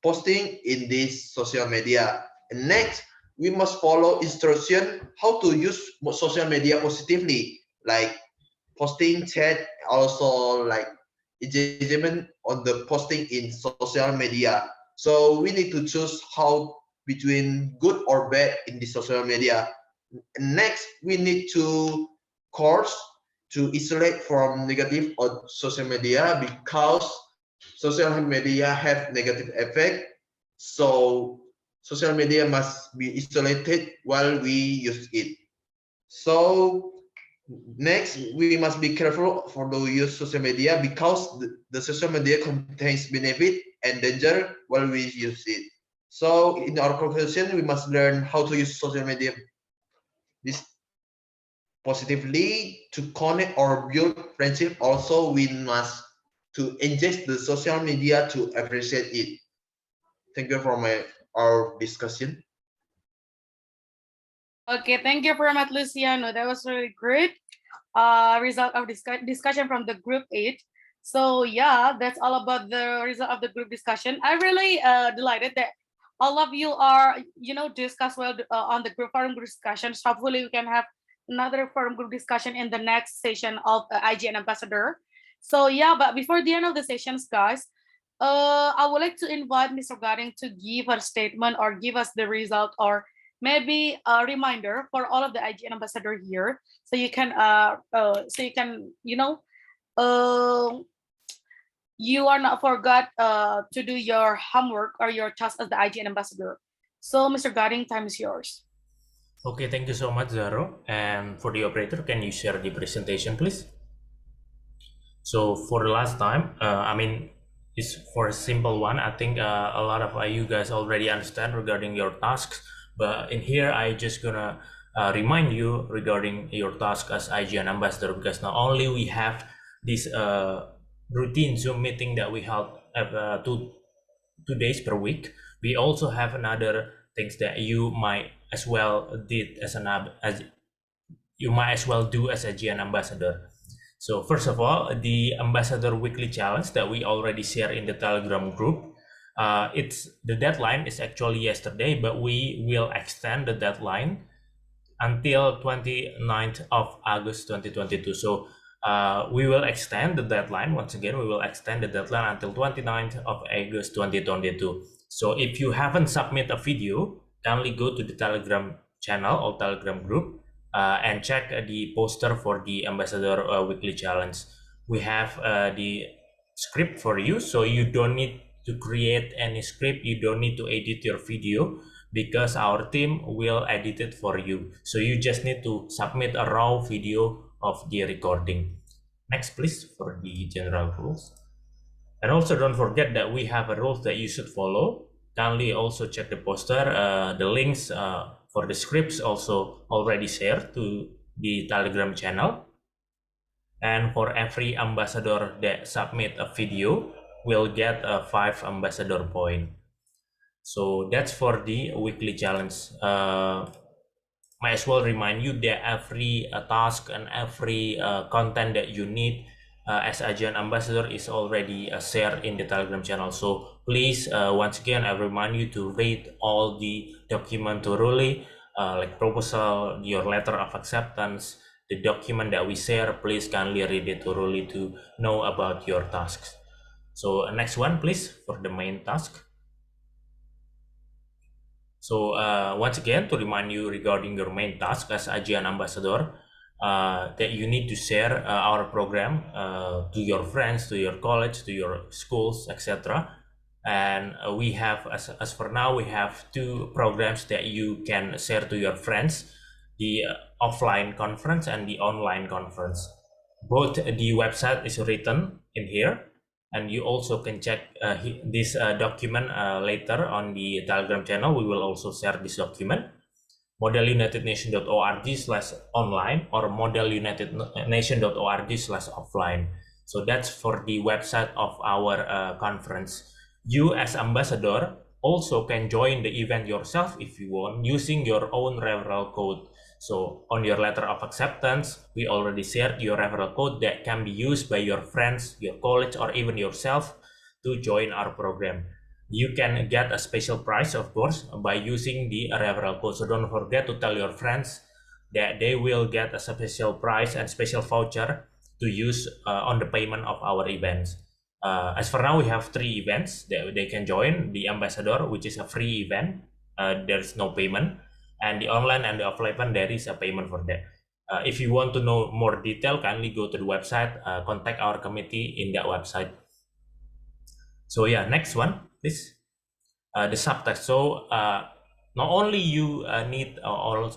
posting in this social media. And next, we must follow instruction how to use social media positively, like posting chat, also like engagement on the posting in social media. So we need to choose how between good or bad in the social media. Next, we need to course to isolate from negative on social media because social media have negative effect. So social media must be isolated while we use it. So next, we must be careful for the use social media because the social media contains benefit and danger while we use it. So in our conclusion, we must learn how to use social media this positively to connect or build friendship. Also, we must to ingest the social media to appreciate it. Thank you for our discussion. Okay, thank you very much, Luciano. That was really great. Result of discussion from the group 8. So yeah, that's all about the result of the group discussion. I really delighted that all of you are, discuss well on the group forum group discussions. Hopefully we can have another forum group discussion in the next session of IGN Ambassador. So yeah, but before the end of the sessions, guys, I would like to invite Mr. Garing to give a statement or give us the result or maybe a reminder for all of the IGN ambassador here, so you can you are not forgot to do your homework or your task as the IGN ambassador. So Mr. Garing, time is yours. Okay, thank you so much, Zaro. And for the operator, can you share the presentation, please? So for the last time, it's for a simple one. I think a lot of you guys already understand regarding your tasks, but in here, I just gonna remind you regarding your task as IGN ambassador, because not only we have this routine Zoom meeting that we held two days per week, we also have another things that you might as well did as you might as well do as a IGN ambassador. So first of all, the ambassador weekly challenge that we already share in the Telegram group. The deadline is actually yesterday, but we will extend the deadline until 29th of August 2022. So we will extend the deadline. Once again, we will extend the deadline until 29th of August 2022. So if you haven't submit a video, kindly go to the Telegram channel or Telegram group and check the poster for the ambassador weekly challenge. We have the script for you, so you don't need to create any script. You don't need to edit your video because our team will edit it for you. So you just need to submit a raw video of the recording. Next, please, for the general rules. And also don't forget that we have a rules that you should follow. Kindly also check the poster. The links for the scripts also already shared to the Telegram channel. And for every ambassador that submit a video, will get a 5 ambassador point. So that's for the weekly challenge. Might as well remind you that every task and every content that you need as IGN ambassador is already shared in the Telegram channel. So please, once again, I remind you to read all the document thoroughly, like proposal, your letter of acceptance, the document that we share. Please kindly read it thoroughly to know about your tasks. So next one, please, for the main task. So once again, to remind you regarding your main task as IGN ambassador, that you need to share our program to your friends, to your college, to your schools, etc. And we have, as for now, we have 2 programs that you can share to your friends, the offline conference and the online conference. Both the website is written in here, and you also can check this document later on the Telegram channel. We will also share this document, modelunitednation.org/online or modelunitednation.org/offline. So that's for the website of our conference. You as ambassador also can join the event yourself if you want, using your own referral code. So on your letter of acceptance, we already shared your referral code that can be used by your friends, your college, or even yourself to join our program. You can get a special price, of course, by using the referral code. So don't forget to tell your friends that they will get a special price and special voucher to use on the payment of our events. As for now, we have 3 events that they can join. The ambassador, which is a free event, there's no payment. And the online and the offline, there is a payment for that. If you want to know more detail, kindly go to the website, contact our committee in that website. So yeah, next one, please. The subtext. So not only you need or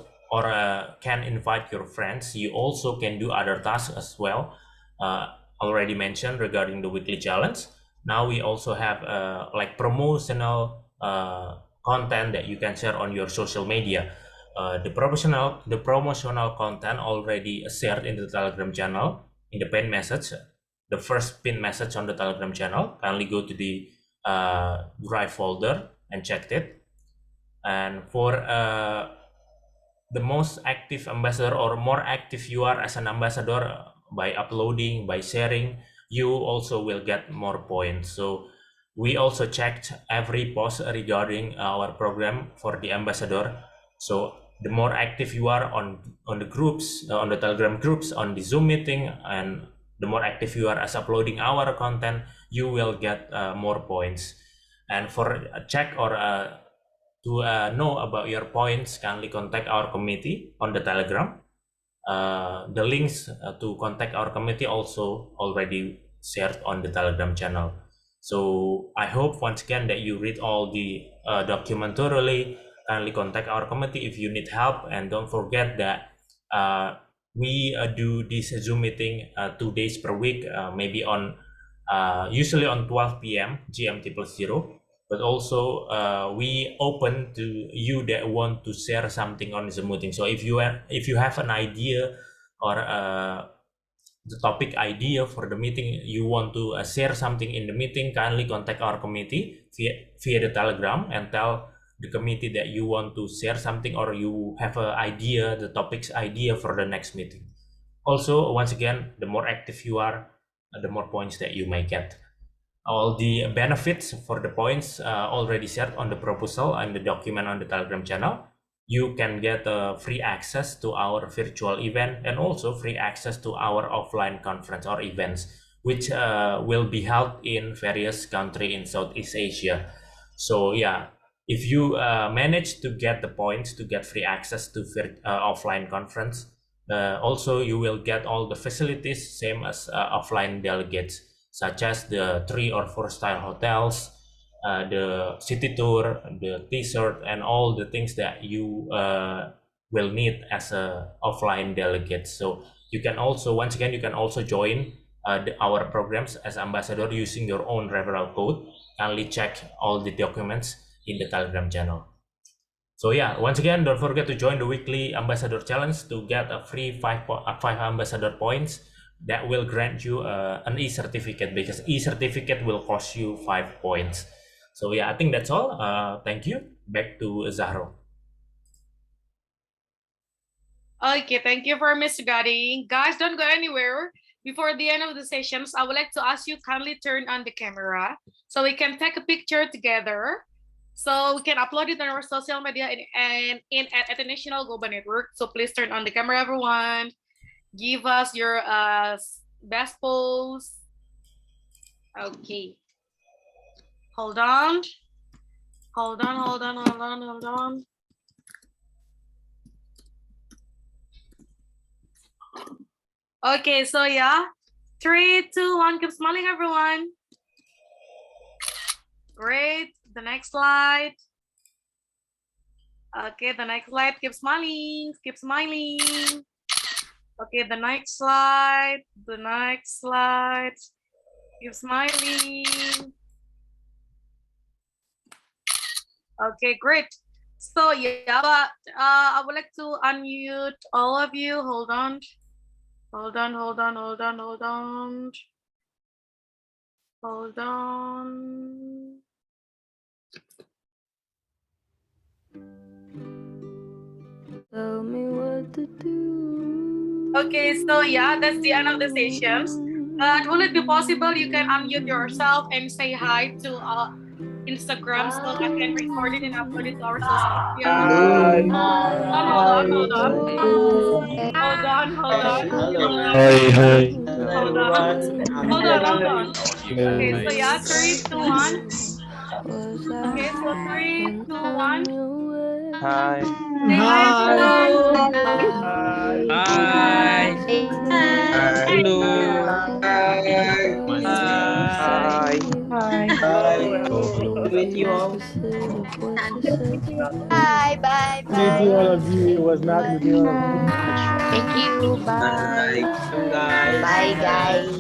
can invite your friends, you also can do other tasks as well. Already mentioned regarding the weekly challenge. Now we also have like promotional content that you can share on your social media. The promotional content already shared in the Telegram channel in the pinned message. The first pinned message on the Telegram channel. Kindly go to the drive folder and checked it. And for the most active ambassador or more active you are as an ambassador by uploading, by sharing, you also will get more points. So we also checked every post regarding our program for the ambassador. So the more active you are on the groups, on the Telegram groups, on the Zoom meeting, and the more active you are as uploading our content, you will get more points. And for a check or to know about your points, kindly contact our committee on the Telegram. The links to contact our committee also already shared on the Telegram channel. So I hope once again that you read all the document thoroughly. Kindly contact our committee if you need help, and don't forget that we do this Zoom meeting 2 days per week, maybe on usually on 12 p.m. GMT plus 0. But also we open to you that want to share something on the meeting. So if you have an idea or the topic idea for the meeting, you want to share something in the meeting, kindly contact our committee via the Telegram and tell the committee that you want to share something or you have an idea, the topic's idea for the next meeting. Also, once again, the more active you are, the more points that you may get. All the benefits for the points already shared on the proposal and the document on the Telegram channel. You can get free access to our virtual event and also free access to our offline conference or events, which will be held in various countries in Southeast Asia. So yeah, if you manage to get the points to get free access to offline conference, also you will get all the facilities same as offline delegates, such as the 3 or 4-star hotels, the city tour, the t-shirt, and all the things that you will need as a offline delegate. So you can also, once again, you can also join our programs as ambassador using your own referral code. Kindly check all the documents in the Telegram channel. So yeah, once again, don't forget to join the weekly ambassador challenge to get a free 5 ambassador points that will grant you an e-certificate, because e-certificate will cost you 5 points. So yeah, I think that's all. Thank you. Back to Zahro. Okay, thank you for Mr. Gading. Guys, don't go anywhere. Before the end of the sessions, I would like to ask you kindly turn on the camera so we can take a picture together. So we can upload it on our social media and at the National Global Network. So please turn on the camera, everyone. Give us your best pose. Okay. Hold on. Hold on, hold on, hold on, hold on. Okay, so yeah. 3, 2, 1, keep smiling, everyone. Great. The next slide. Okay, the next slide. Keep smiling. Keep smiling. Okay, the next slide. The next slide. Keep smiling. Okay, great. So yeah, but I would like to unmute all of you. Hold on. Hold on, hold on, hold on, hold on. Hold on. Tell me what to do. Okay, so yeah, that's the end of the sessions. But will it be possible you can unmute yourself and say hi to Instagram so I can record it and upload it to our social media? Hold on, hold on. Hold on, hold on. Hi, hi. Hold on. Hold on, hold on. Okay, so yeah, 3, 2, 1. Okay, so 3, 2, 1. Hi. Hello. Hi. Hello. Hi. With you all. Bye, bye, Meeting bye. all of you. It was nice meeting all of you. Thank you. Bye. Bye, guys. Bye, guys.